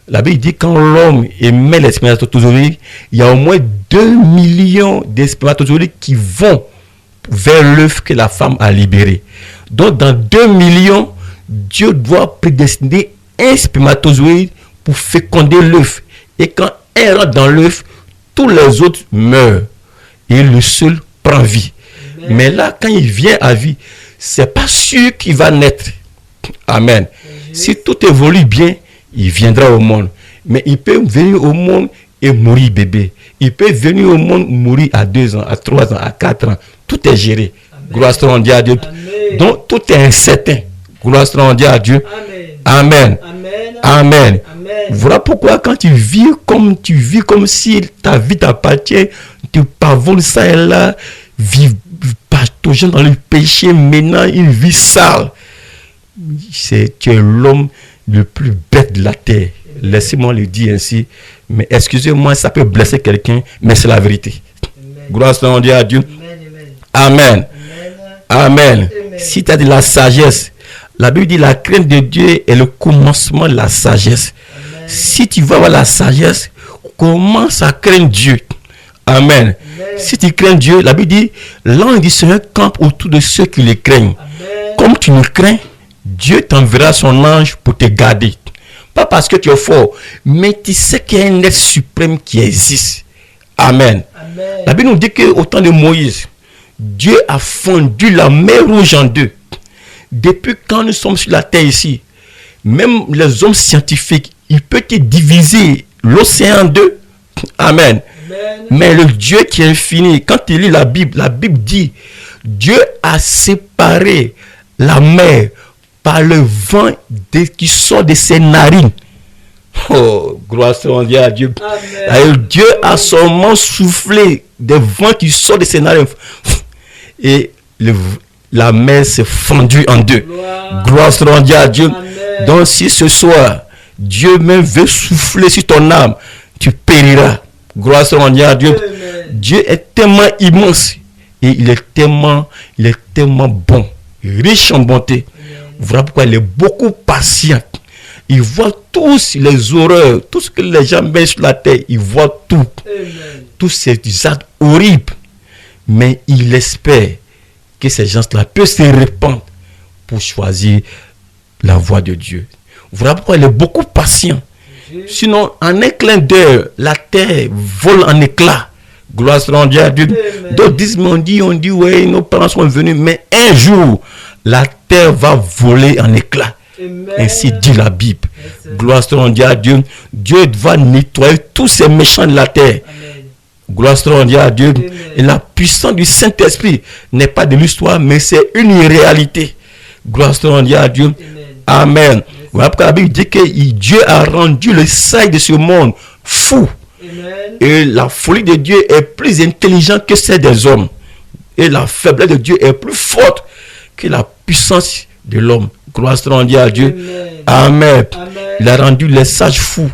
la Bible dit quand l'homme émet les spermatozoïdes, il y a au moins 2 millions de spermatozoïdes qui vont vers l'œuf que la femme a libéré. Donc dans 2 millions, Dieu doit prédestiner un spermatozoïde pour féconder l'œuf. Et quand elle rentre dans l'œuf, tous les autres meurent. Et le seul prend vie. Mais là, quand il vient à vie, c'est pas sûr qu'il va naître. Amen. Si tout évolue bien, il viendra au monde. Mais il peut venir au monde et mourir bébé. Il peut venir au monde mourir à 2 ans, à 3 ans, à 4 ans. Tout est géré. Gloire soit rendue à Dieu. Donc tout est incertain. Gloire soit rendue à Dieu. Amen. Amen. Voilà pourquoi quand tu vis comme si ta vie t'appartient, tu pavoles ça et là, vivent pataugeant dans le péché, menant une vie sale. tu es l'homme le plus bête de la terre. Laissez-moi le dire ainsi. Mais excusez-moi, ça peut blesser quelqu'un, mais c'est la vérité. Gloire soit à Dieu. Amen. Amen. Si tu as de la sagesse, la Bible dit la crainte de Dieu est le commencement de la sagesse. Si tu veux avoir la sagesse, commence à craindre Dieu. Amen. Si tu crains Dieu, la Bible dit l'ange du Seigneur campe autour de ceux qui le craignent. Comme tu le crains, Dieu t'enverra son ange pour te garder. Pas parce que tu es fort, mais tu sais qu'il y a un être suprême qui existe. Amen. La Bible nous dit qu'au temps de Moïse, Dieu a fondu la mer Rouge en deux. Depuis quand nous sommes sur la terre ici, même les hommes scientifiques, ils peuvent diviser l'océan en deux. Amen. Mais le Dieu qui est infini, quand tu lis la Bible dit, Dieu a séparé la mer par le vent qui sort de ses narines. Oh, gloire soit à Dieu. Alors, Dieu a seulement soufflé des vents qui sortent de ses narines. Et la mer s'est fendue en deux. Gloire soit à Dieu. Amen. Donc si ce soir, Dieu même veut souffler sur ton âme, tu périras. Gloire soit à Dieu. Amen. Dieu est tellement immense et il est tellement bon, riche en bonté. Voilà pourquoi il est beaucoup patient. Il voit tous les horreurs, tout ce que les gens mettent sur la terre, il voit tout. Amen. Tous ces actes horribles. Mais il espère que ces gens-là peuvent se répandre pour choisir la voie de Dieu. Voilà pourquoi il est beaucoup patient. Sinon, en un clin d'œil, la terre vole en éclats. Gloire soit à Dieu. D'autres disent, on dit, ouais, nos parents sont venus, mais un jour, la terre va voler en éclats. Amen. Ainsi dit la Bible. Yes. Gloire soit à Dieu. Dieu va nettoyer tous ces méchants de la terre. Amen. Gloire soit à Dieu. Amen. Et la puissance du Saint-Esprit n'est pas de l'histoire, mais c'est une réalité. Gloire soit à Dieu. Amen. Amen. Voilà pourquoi la Bible dit que Dieu a rendu le sage de ce monde fou. Amen. Et la folie de Dieu est plus intelligente que celle des hommes. Et la faiblesse de Dieu est plus forte que la puissance de l'homme. Gloire soit à Dieu. Amen. Amen. Il a rendu les sages fous.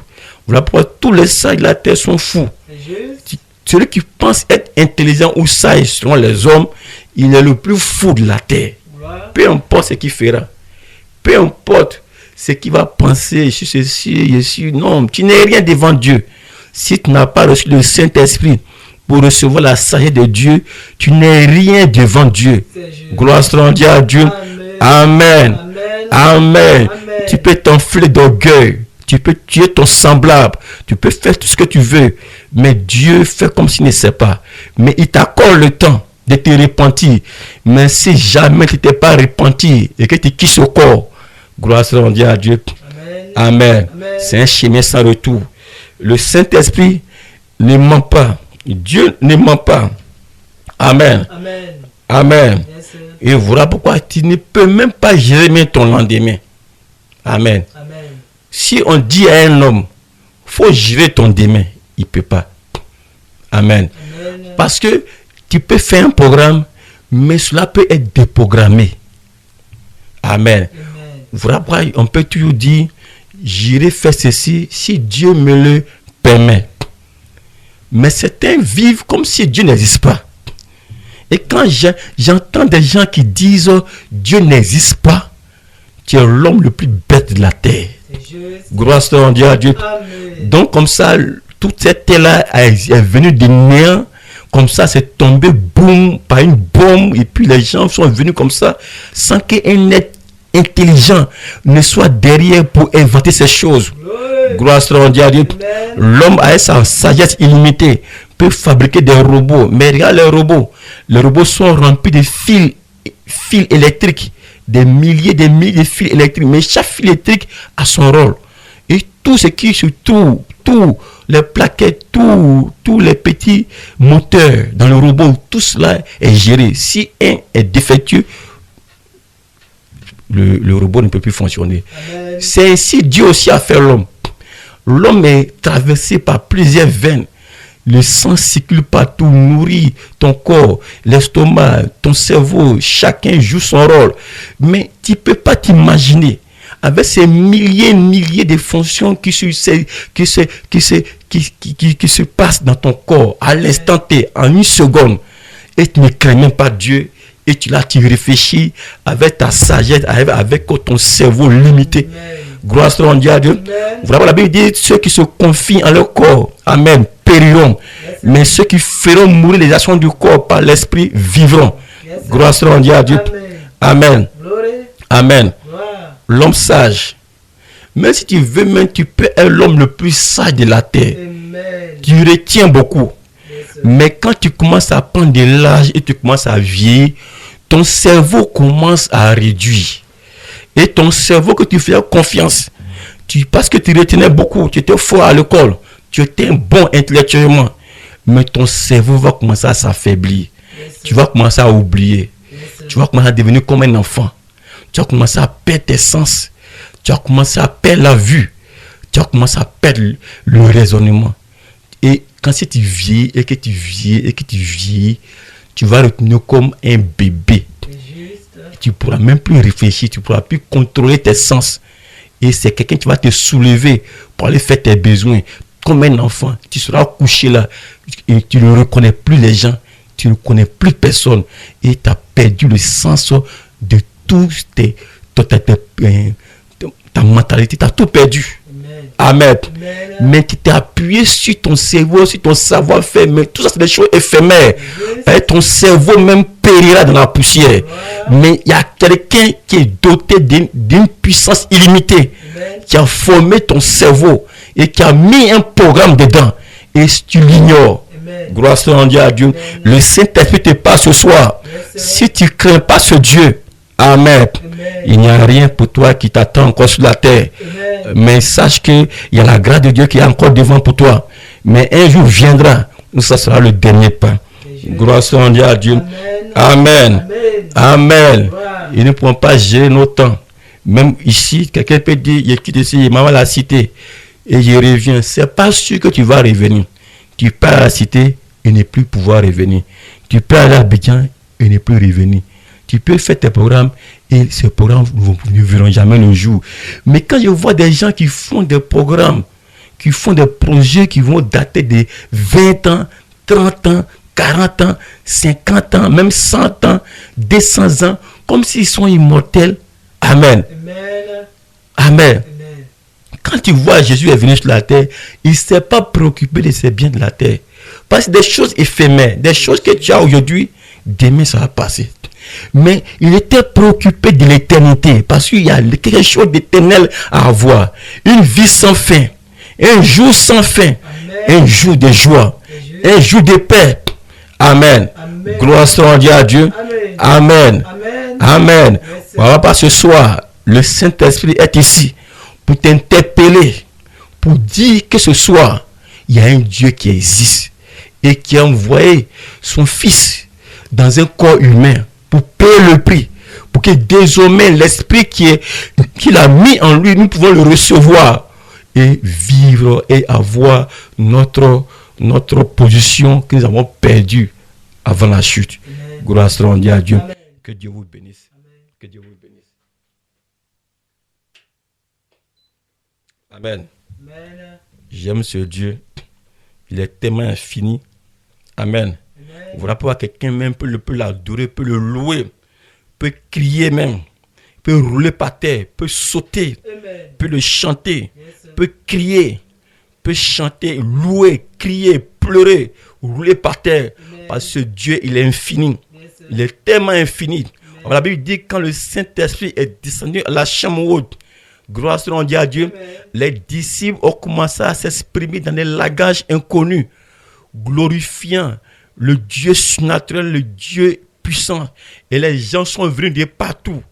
Voilà pourquoi tous les sages de la terre sont fous. Celui qui pense être intelligent ou sage selon les hommes, il est le plus fou de la terre. Peu importe ce qu'il fera. Peu importe ce qu'il va penser. Je suis ceci, je suis... Non, tu n'es rien devant Dieu. Si tu n'as pas reçu le Saint-Esprit pour recevoir la sagesse de Dieu, tu n'es rien devant Dieu. Gloire soit à Dieu. Amen. Amen. Amen. Amen. Tu peux t'enfler d'orgueil. Tu peux tuer ton semblable. Tu peux faire tout ce que tu veux. Mais Dieu fait comme s'il ne sait pas. Mais il t'accorde le temps de te repentir. Mais si jamais tu ne t'es pas repenti et que tu quittes au corps, gloire soit à Dieu. Amen. Amen. Amen. C'est un chemin sans retour. Le Saint-Esprit ne ment pas. Dieu ne ment pas. Amen. Amen. Amen. Yes, et voilà pourquoi tu ne peux même pas gérer ton lendemain. Amen. Amen. Si on dit à un homme, faut gérer ton demain, il ne peut pas. Amen. Amen. Parce que tu peux faire un programme, mais cela peut être déprogrammé. Amen. Amen. Voilà pourquoi on peut toujours dire, j'irai faire ceci si Dieu me le permet. Mais certains vivent comme si Dieu n'existe pas. Et quand j'entends des gens qui disent Dieu n'existe pas, tu es l'homme le plus bête de la terre. Gloire soit à Dieu. Amen. Donc comme ça, toute cette terre-là est venue de néant. Comme ça, c'est tombé boum par une bombe. Et puis les gens sont venus comme ça sans qu'un être intelligent ne soit derrière pour inventer ces choses. Gloire soit à Dieu. L'homme a sa sagesse illimitée peut fabriquer des robots. Mais regarde les robots. Les robots sont remplis de fils électriques. Des milliers de fils électriques. Mais chaque fil électrique a son rôle. Et tout ce qui se trouve, tous les plaquettes, tous les petits moteurs dans le robot, tout cela est géré. Si un est défectueux, le robot ne peut plus fonctionner. Amen. C'est ainsi Dieu aussi a fait l'homme. L'homme est traversé par plusieurs veines. Le sang circule partout, nourrit ton corps, l'estomac, ton cerveau. Chacun joue son rôle. Mais tu ne peux pas t'imaginer, avec ces milliers de fonctions qui se passent dans ton corps, à l'instant T, en une seconde, et tu ne crains même pas Dieu, et tu réfléchis avec ta sagesse, avec ton cerveau limité. Gloire soit à Dieu. Voilà, la Bible dit, ceux qui se confient en leur corps, amen, périront. Mais ceux qui feront mourir les actions du corps par l'esprit vivront. Gloire soit à Dieu. Amen. Amen. L'homme sage. Même si tu veux, même tu peux être l'homme le plus sage de la terre. Tu retiens beaucoup. Mais quand tu commences à prendre de l'âge et tu commences à vieillir, ton cerveau commence à réduire. Et ton cerveau que tu fais confiance, parce que tu retenais beaucoup, tu étais fort à l'école, tu étais bon intellectuellement, mais ton cerveau va commencer à s'affaiblir. Tu vas commencer à oublier. Tu vas commencer à devenir comme un enfant. Tu vas commencer à perdre tes sens. Tu vas commencer à perdre la vue. Tu vas commencer à perdre le raisonnement. Et quand tu vieillis et que tu vieillis, tu vas retenir comme un bébé. Tu ne pourras même plus réfléchir, tu ne pourras plus contrôler tes sens. Et c'est quelqu'un qui va te soulever pour aller faire tes besoins. Comme un enfant, tu seras couché là et tu ne reconnais plus les gens, tu ne connais plus personne. Et tu as perdu le sens de tout ta mentalité, tu as tout perdu. Amen. Mais tu t'es appuyé sur ton cerveau, sur ton savoir-faire. Mais tout ça, c'est des choses éphémères. Et ton cerveau même périra dans la poussière. Mais il y a quelqu'un qui est doté d'une puissance illimitée, qui a formé ton cerveau et qui a mis un programme dedans. Et si tu l'ignores, gloire soit à Dieu, le Saint-Esprit te parle ce soir. Si tu ne crains pas ce Dieu, amen. Il n'y a rien pour toi qui t'attend encore sur la terre. Mais sache qu'il y a la grâce de Dieu qui est encore devant pour toi. Mais un jour viendra où ça sera le dernier pas. Gloire soit à Dieu. Amen. Amen. Ils ne pourront pas gérer nos temps. Même ici, quelqu'un peut dire, il quitte ici, il m'a la cité. Et je reviens. C'est pas sûr que tu vas revenir. Tu pars à la cité et ne plus pouvoir revenir. Tu pars à l'Abidjan et ne plus revenir. Tu peux faire tes programmes et ces programmes ne verront jamais le jour. Mais quand je vois des gens qui font des programmes, qui font des projets qui vont dater de 20 ans, 30 ans, 40 ans, 50 ans, même 100 ans, 200 ans, comme s'ils sont immortels. Amen. Amen. Quand tu vois Jésus est venu sur la terre, il ne s'est pas préoccupé de ces biens de la terre. Parce que des choses éphémères, des choses que tu as aujourd'hui, demain ça va passer. Mais il était préoccupé de l'éternité parce qu'il y a quelque chose d'éternel à avoir. Une vie sans fin, un jour sans fin, un jour de joie, un jour de paix. Amen. Gloire soit à Dieu. Amen. Amen. Voilà, parce que ce soir, le Saint-Esprit est ici pour t'interpeller, pour dire que ce soir, il y a un Dieu qui existe et qui a envoyé son Fils dans un corps humain pour payer le prix, pour que désormais l'esprit qu'il a mis en lui, nous pouvons le recevoir et vivre et avoir notre position que nous avons perdue avant la chute. Gloire soit à Dieu. Amen. Que Dieu vous bénisse. Amen. Que Dieu vous bénisse. Amen. Amen. J'aime ce Dieu. Il est tellement infini. Amen. Voilà pourquoi quelqu'un même peut l'adorer, peut le louer, peut crier même, peut rouler par terre, peut sauter, peut le chanter, peut crier, peut chanter, louer, crier, pleurer, rouler par terre. Parce que Dieu, il est infini. Il est tellement infini. La Bible dit quand le Saint-Esprit est descendu à la chambre haute, gloire soit à Dieu, les disciples ont commencé à s'exprimer dans des langages inconnus, glorifiant le Dieu surnaturel, le Dieu puissant. Et les gens sont venus de partout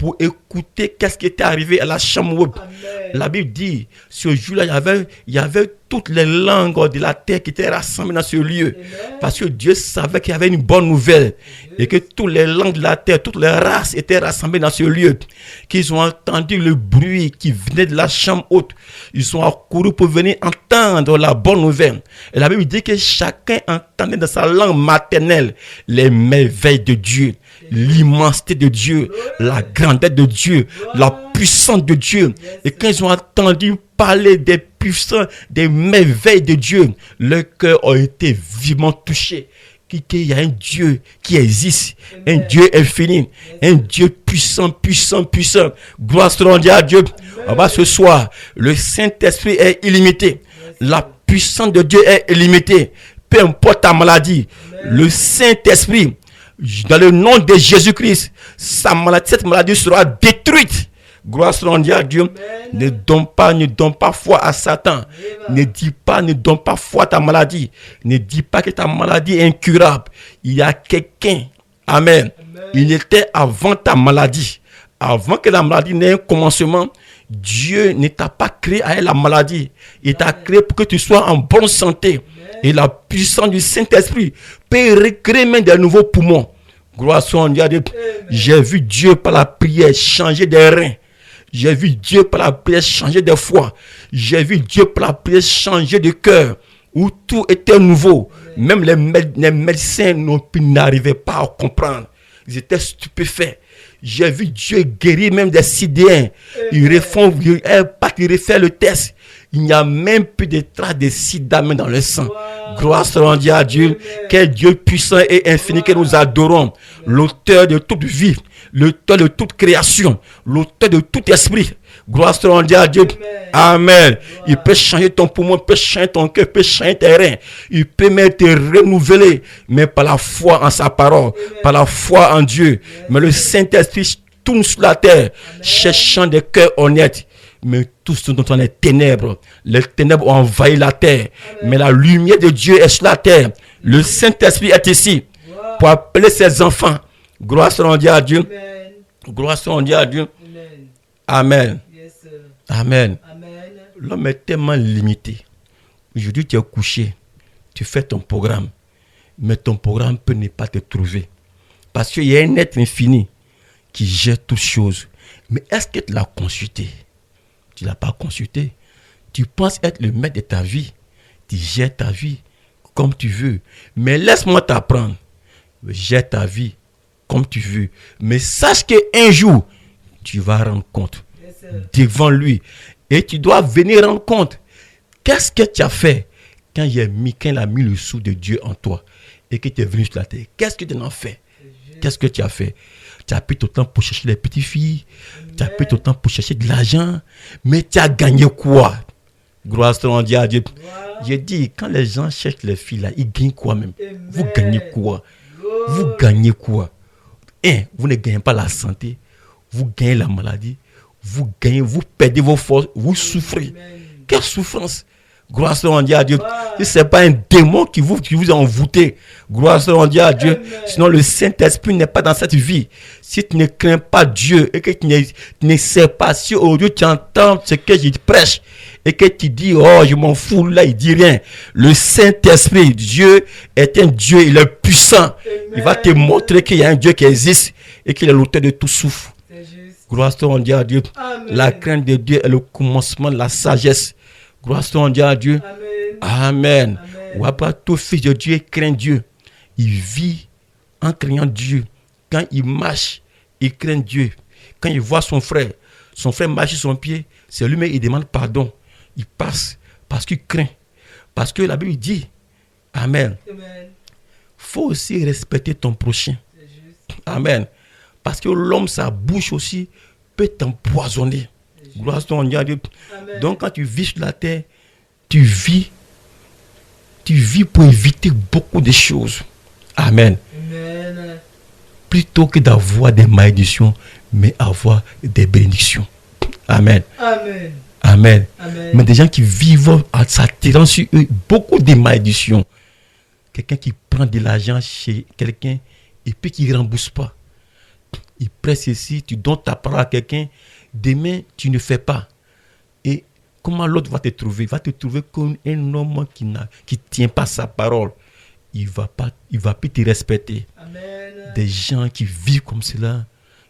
pour écouter qu'est-ce qui était arrivé à la chambre haute. La Bible dit, ce jour-là, il y avait toutes les langues de la terre qui étaient rassemblées dans ce lieu. Parce que Dieu savait qu'il y avait une bonne nouvelle. Et que toutes les langues de la terre, toutes les races étaient rassemblées dans ce lieu. Qu'ils ont entendu le bruit qui venait de la chambre haute. Ils sont accourus pour venir entendre la bonne nouvelle. Et la Bible dit que chacun entendait dans sa langue maternelle les merveilles de Dieu, l'immensité de Dieu, la grandeur de Dieu, la puissance de Dieu. Et quand ils ont entendu parler des puissants, des merveilles de Dieu, leur cœur a été vivement touché. Qu'il y a un Dieu qui existe, un Dieu infini, un Dieu puissant. Gloire soit rendue à Dieu. Ce soir, le Saint-Esprit est illimité. La puissance de Dieu est illimitée. Peu importe ta maladie, le Saint-Esprit, dans le nom de Jésus-Christ, cette maladie sera détruite. Gloire soit rendue à Dieu. Ne donne pas foi à Satan. Ne donne pas foi à ta maladie. Ne dis pas que ta maladie est incurable. Il y a quelqu'un. Amen. Il était avant ta maladie. Avant que la maladie n'ait un commencement, Dieu ne t'a pas créé avec la maladie. Il t'a créé pour que tu sois en bonne santé. Et la puissance du Saint-Esprit peut recréer même des nouveaux poumons. Gloire soit rendue à Dieu. J'ai vu Dieu par la prière changer des reins. J'ai vu Dieu par la prière changer de foi. J'ai vu Dieu par la prière changer de cœur. Où tout était nouveau. Même les médecins n'arrivaient pas à comprendre. Ils étaient stupéfaits. J'ai vu Dieu guérir même des sidéens. Ils refont le test. Il n'y a même plus de traces de sida dans le sang. Gloire soit rendue à Dieu. Quel Dieu puissant et infini que nous adorons. L'auteur de toute vie. L'auteur de toute création. L'auteur de tout esprit. Gloire soit rendue à Dieu. Amen. Il peut changer ton poumon, il peut changer ton cœur, il peut changer tes reins. Il peut même te renouveler. Mais par la foi en sa parole. Par la foi en Dieu. Mais le Saint-Esprit tourne sur la terre. Cherchant des cœurs honnêtes. Mais tout ce dont on est ténèbres. Les ténèbres ont envahi la terre. Mais la lumière de Dieu est sur la terre. Le Saint-Esprit est ici. Pour appeler ses enfants. Gloire soit rendue à Dieu. Gloire soit rendue à Dieu. Amen. Amen. L'homme est tellement limité. Aujourd'hui, tu es couché. Tu fais ton programme. Mais ton programme peut ne pas te trouver. Parce qu'il y a un être infini qui gère toutes choses. Mais est-ce que tu l'as consulté? Tu ne l'as pas consulté. Tu penses être le maître de ta vie. Tu gères ta vie comme tu veux. Mais laisse-moi t'apprendre. Gère ta vie comme tu veux. Mais sache qu'un jour, tu vas rendre compte devant lui. Et tu dois venir rendre compte. Qu'est-ce que tu as fait quand il a mis le sou de Dieu en toi et que tu es venu sur la terre? Qu'est-ce que tu en as fait? Qu'est-ce que tu as fait? Tu as pris ton temps pour chercher les petites filles. Tu as pris ton temps pour chercher de l'argent. Mais tu as gagné quoi? Gloire soit rendue à Dieu. J'ai dit, quand les gens cherchent les filles là, ils gagnent quoi même? Vous gagnez quoi? Vous gagnez quoi? Vous ne gagnez pas la santé. Vous gagnez la maladie. Vous gagnez, vous perdez vos forces. Vous souffrez. Quelle souffrance! Gloire soit rendue à Dieu. Si ce n'est pas un démon qui vous a envoûté, gloire soit rendue à Dieu. Sinon, le Saint-Esprit n'est pas dans cette vie. Si tu ne crains pas Dieu et que tu ne sais pas, si aujourd'hui tu entends ce que je prêche et que tu dis, oh, je m'en fous, là, il dit rien. Le Saint-Esprit, Dieu est un Dieu, il est puissant. Il va te montrer qu'il y a un Dieu qui existe et qu'il est l'auteur de tout souffle. Gloire soit rendue à Dieu. La crainte de Dieu est le commencement de la sagesse. Gloire soit rendue à Dieu. Amen. Ou après, tout fils de Dieu craint Dieu. Il vit en craignant Dieu. Quand il marche, il craint Dieu. Quand il voit son frère marche sur son pied, c'est lui-même, il demande pardon. Il passe parce qu'il craint. Parce que la Bible dit, Amen. Il faut aussi respecter ton prochain. Amen. Parce que l'homme, sa bouche aussi, peut t'empoisonner. Gloire soit rendue à Dieu. Donc quand tu vis sur la terre, tu vis pour éviter beaucoup de choses. Amen. Plutôt que d'avoir des malédictions, mais avoir des bénédictions. Amen. Amen. Mais des gens qui vivent en s'attirant sur eux beaucoup de malédictions. Quelqu'un qui prend de l'argent chez quelqu'un et puis qui ne rembourse pas. il presse ici, tu donnes ta parole à quelqu'un, demain, tu ne fais pas. Et comment l'autre va te trouver? Il va te trouver comme un homme qui ne tient pas sa parole. Il va plus te respecter. Amen. Des gens qui vivent comme cela,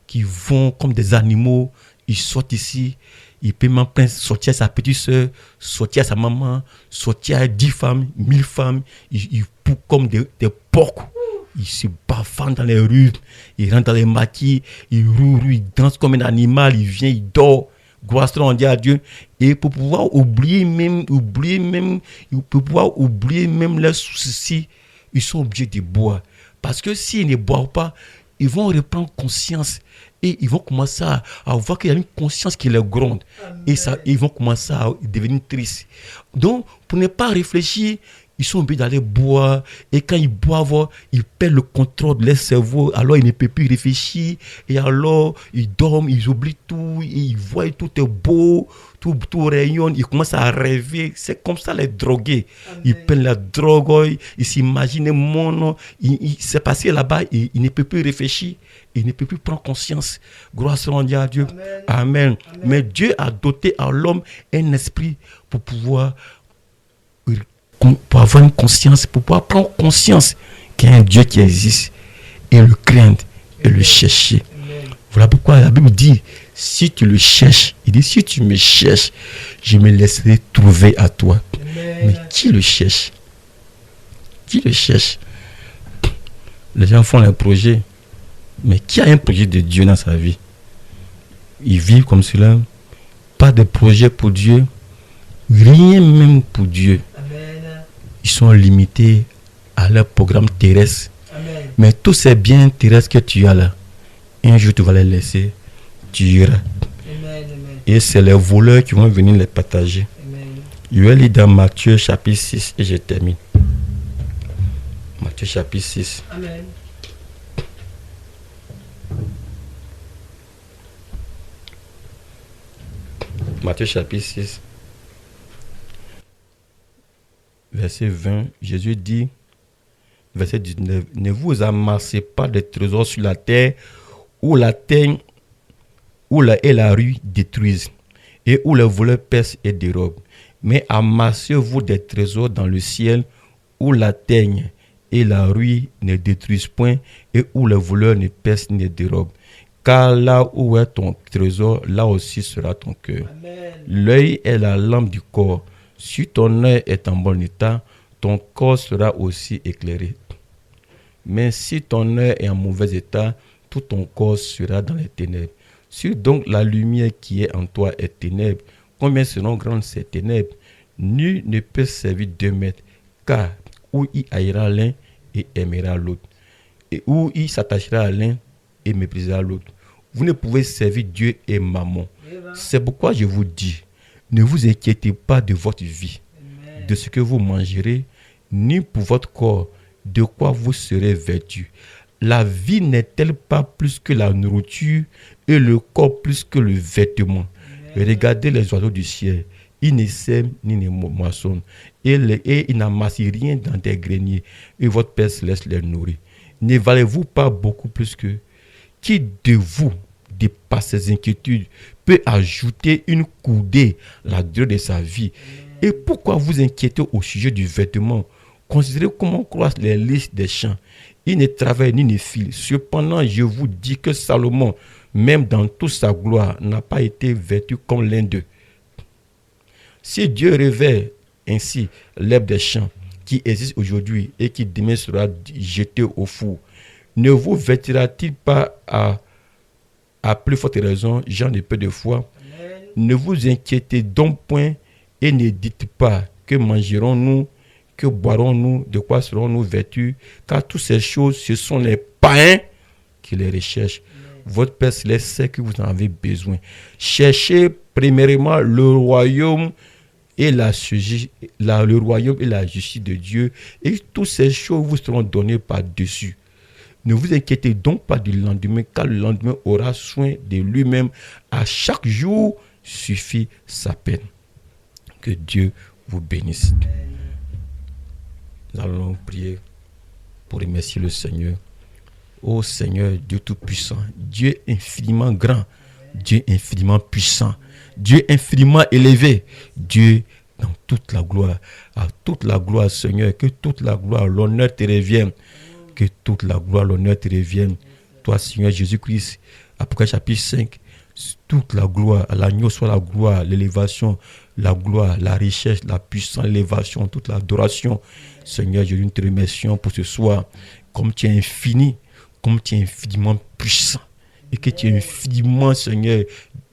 qui vont comme des animaux, ils sortent ici, il peut même sortir à sa petite soeur, sortir à sa maman, sortir à 10 femmes, 1000 femmes, ils poussent comme des porcs. Ils se bavent dans les rues, ils rentrent dans les maquis, ils roulent, ils dansent comme un animal, ils viennent, ils dorment. Gloire soit rendue à Dieu. Et pour pouvoir oublier même leurs soucis, ils sont obligés de boire. Parce que s'ils ne boivent pas, ils vont reprendre conscience et ils vont commencer à voir qu'il y a une conscience qui les gronde. Amen. Et ça, ils vont commencer à devenir tristes. Donc, pour ne pas réfléchir, ils sont obligés d'aller boire. Et quand ils boivent, ils perdent le contrôle de leur cerveau. Alors, ils ne peuvent plus réfléchir. Et alors, ils dorment, ils oublient tout. Ils voient tout est beau, tout rayonne. Ils commencent à rêver. C'est comme ça les drogués. Amen. Ils prennent la drogue, ils s'imaginent un monde. C'est passé là-bas, ils ne peuvent plus réfléchir. Ils ne peuvent plus prendre conscience. Gloire soit rendue à Dieu. Amen. Amen. Amen. Mais Dieu a doté à l'homme un esprit pour pouvoir avoir une conscience, pour pouvoir prendre conscience qu'il y a un Dieu qui existe et le craindre et le chercher. Amen. Voilà pourquoi la Bible dit, si tu le cherches, il dit, si tu me cherches, je me laisserai trouver à toi. Amen. Mais qui le cherche? Qui le cherche? Les gens font un projet, mais qui a un projet de Dieu dans sa vie? Ils vivent comme cela, pas de projet pour Dieu, rien même pour Dieu. Ils sont limités à leur programme terrestre. Amen. Mais tous ces biens terrestres que tu as là, un jour tu vas les laisser, tu iras. Amen. Et c'est les voleurs qui vont venir les partager. Amen. Je vais lire dans Matthieu chapitre 6 et je termine. Matthieu chapitre 6. Amen. Matthieu chapitre 6. Verset 20, Jésus dit, verset 19, ne vous amassez pas de trésors sur la terre où la terre et la rue détruisent et où les voleurs percent et dérobent. Mais amassez-vous des trésors dans le ciel où la terre et la rue ne détruisent point et où les voleurs ne percent ni ne dérobent. Car là où est ton trésor, là aussi sera ton cœur. L'œil est la lampe du corps. Si ton œil est en bon état, ton corps sera aussi éclairé. Mais si ton œil est en mauvais état, tout ton corps sera dans les ténèbres. Si donc la lumière qui est en toi est ténèbre, combien seront grandes ces ténèbres? Nul ne peut servir 2 maîtres, car ou il haïra l'un et aimera l'autre, et ou il s'attachera à l'un et méprisera l'autre. Vous ne pouvez servir Dieu et Mammon. C'est pourquoi je vous dis, ne vous inquiétez pas de votre vie, Amen. De ce que vous mangerez, ni pour votre corps, de quoi vous serez vêtus. La vie n'est-elle pas plus que la nourriture et le corps plus que le vêtement? Amen. Regardez les oiseaux du ciel, ils ne sèment ni ne moissonnent, et ils n'amassent rien dans des greniers, et votre Père laisse les nourrir. Ne valez-vous pas beaucoup plus que qui de vous, par ses inquiétudes, peut ajouter une coudée à la durée de sa vie? Et pourquoi vous inquiétez au sujet du vêtement? Considérez comment croissent les lys des champs. Ils ne travaillent ni ne filent. Cependant, je vous dis que Salomon, même dans toute sa gloire, n'a pas été vêtu comme l'un d'eux. Si Dieu revêt ainsi l'herbe des champs qui existe aujourd'hui et qui demain sera jetée au four, ne vous vêtira-t-il pas à plus forte raison, gens de peu de foi? Amen. Ne vous inquiétez donc point et ne dites pas que mangerons-nous, que boirons-nous, de quoi serons-nous vêtus, car toutes ces choses, ce sont les païens qui les recherchent. Amen. Votre Père Céleste sait que vous en avez besoin. Cherchez premièrement le royaume et la justice de Dieu, et toutes ces choses vous seront données par-dessus. Ne vous inquiétez donc pas du lendemain, car le lendemain aura soin de lui-même. À chaque jour suffit sa peine. Que Dieu vous bénisse. Nous allons prier pour remercier le Seigneur Ô Seigneur, Dieu Tout-Puissant, Dieu infiniment grand, Dieu infiniment puissant, Dieu infiniment élevé, Dieu dans toute la gloire, à toute la gloire, Seigneur, que toute la gloire, l'honneur te revienne, que toute la gloire, l'honneur te revienne. Toi, Seigneur Jésus-Christ, Apocalypse chapitre 5, toute la gloire, à l'agneau soit la gloire, l'élévation, la gloire, la richesse, la puissance, l'élévation, toute l'adoration. Seigneur, je te remercie pour ce soir, comme tu es infini, comme tu es infiniment puissant, et que tu es infiniment, Seigneur.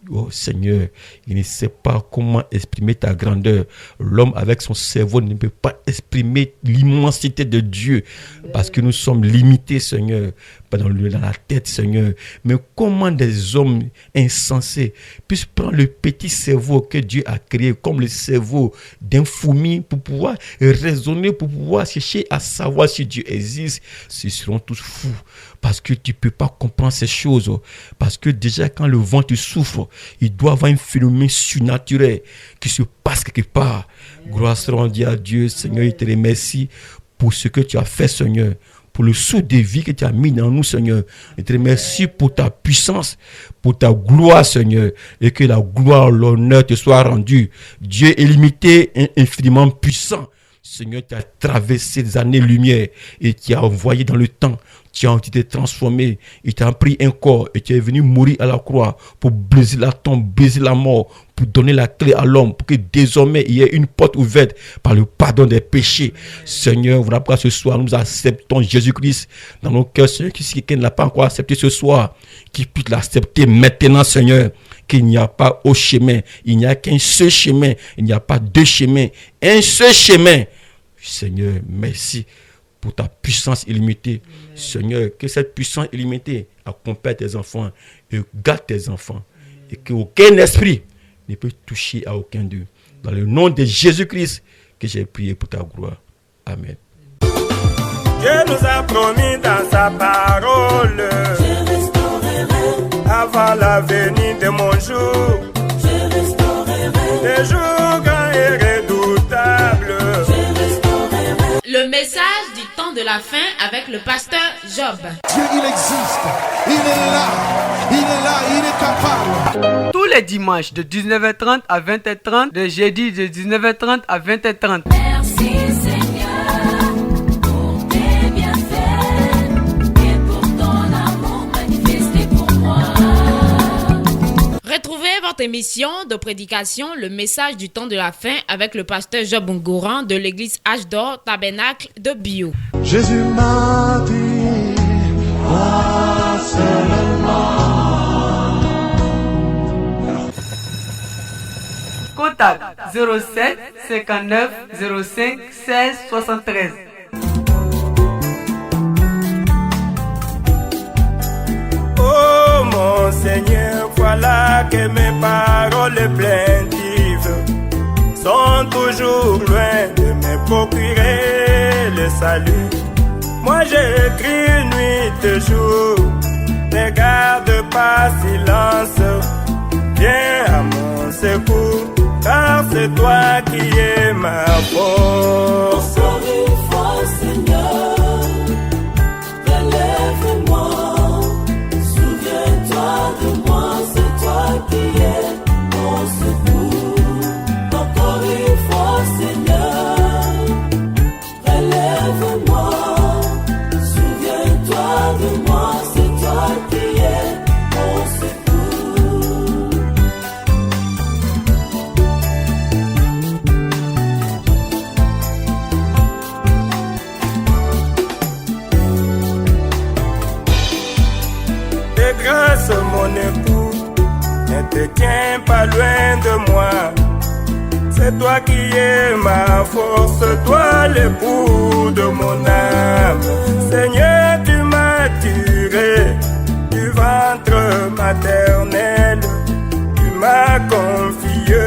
Oh Seigneur, il ne sait pas comment exprimer ta grandeur. L'homme avec son cerveau ne peut pas exprimer l'immensité de Dieu parce que nous sommes limités, Seigneur, dans la tête, Seigneur. Mais comment des hommes insensés puissent prendre le petit cerveau que Dieu a créé comme le cerveau d'un fourmi pour pouvoir raisonner, pour pouvoir chercher à savoir si Dieu existe, ils seront tous fous parce que tu ne peux pas comprendre ces choses. Parce que déjà quand le vent te souffle, il doit y avoir un phénomène surnaturel qui se passe quelque part. Gloire soit rendue à Dieu, Seigneur, il te remercie pour ce que tu as fait, Seigneur, pour le souffle de vie que tu as mis dans nous, Seigneur. Je te remercie pour ta puissance, pour ta gloire, Seigneur, et que la gloire, l'honneur te soit rendu. Dieu est limité et infiniment puissant. Seigneur, tu as traversé des années-lumière et tu as envoyé dans le temps. Tu as été transformé, il t'a pris un corps et tu es venu mourir à la croix pour briser la tombe, briser la mort, pour donner la clé à l'homme, pour que désormais il y ait une porte ouverte par le pardon des péchés. Seigneur, voilà pourquoi ce soir nous acceptons Jésus-Christ dans nos cœurs. Seigneur, si quelqu'un ne l'a pas encore accepté ce soir, qu'il puisse l'accepter maintenant, Seigneur. Qu'il n'y a pas autre chemin, il n'y a qu'un seul chemin, il n'y a pas deux chemins, un seul chemin. Seigneur, merci pour ta puissance illimitée. Amen. Seigneur, que cette puissance illimitée accompagne tes enfants et garde tes enfants. Amen. Et qu'aucun esprit ne peut toucher à aucun d'eux. Dans le nom de Jésus-Christ que j'ai prié pour ta gloire. Amen. Dieu nous a promis dans sa parole, Je restaurerai avant la venue de mon jour, Je restaurerai des jours grands et redoutables. Le message du temps de la fin avec le pasteur Job. Dieu, il existe. Il est là. Il est là. Il est capable. Tous les dimanches de 19h30 à 20h30, le jeudi de 19h30 à 20h30. Merci Seigneur pour tes bienfaits et pour ton amour manifesté pour moi. Retrouvez votre émission de prédication, le message du temps de la fin avec le pasteur Job Ngouran de l'église H d'Or Tabernacle de Bio. Jésus m'a dit, moi seulement. Contact 07 59 05 16 73. Oh mon Seigneur, voilà que mes paroles plaintives sont toujours loin de me procurer le salut. Moi j'écris nuit et jour, ne garde pas silence, viens à mon secours, car c'est toi qui es ma force. Encore une fois Seigneur, relève-moi. Souviens-toi de moi, c'est toi qui es mon secours. Encore une fois, Seigneur, relève-moi. Souviens-toi de moi, c'est toi qui es mon secours. De grâce, mon époux, ne te tiens pas loin de moi. C'est toi qui es ma force, toi l'époux de mon âme. Seigneur, tu m'as tiré du ventre maternel. Tu m'as confié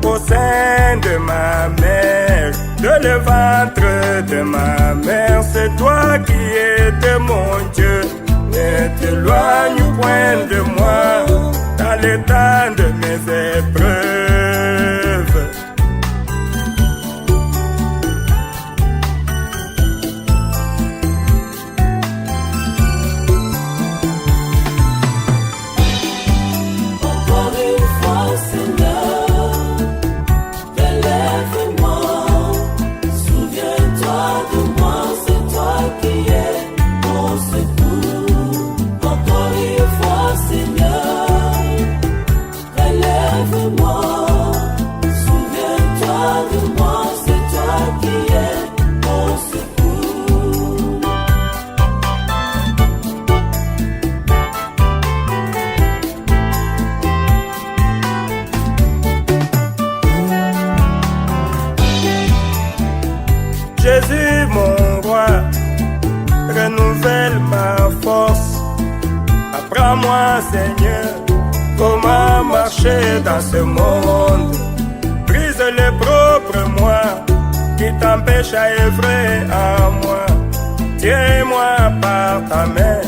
au sein de ma mère. De le ventre de ma mère, c'est toi qui es mon Dieu. Ne t'éloigne point de moi dans l'état de mes épreuves. Jésus mon roi, renouvelle ma force. Apprends-moi Seigneur, comment marcher dans ce monde. Brise les propres moi qui t'empêchent à œuvrer en moi. Tiens-moi par ta main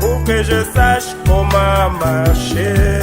pour que je sache comment marcher.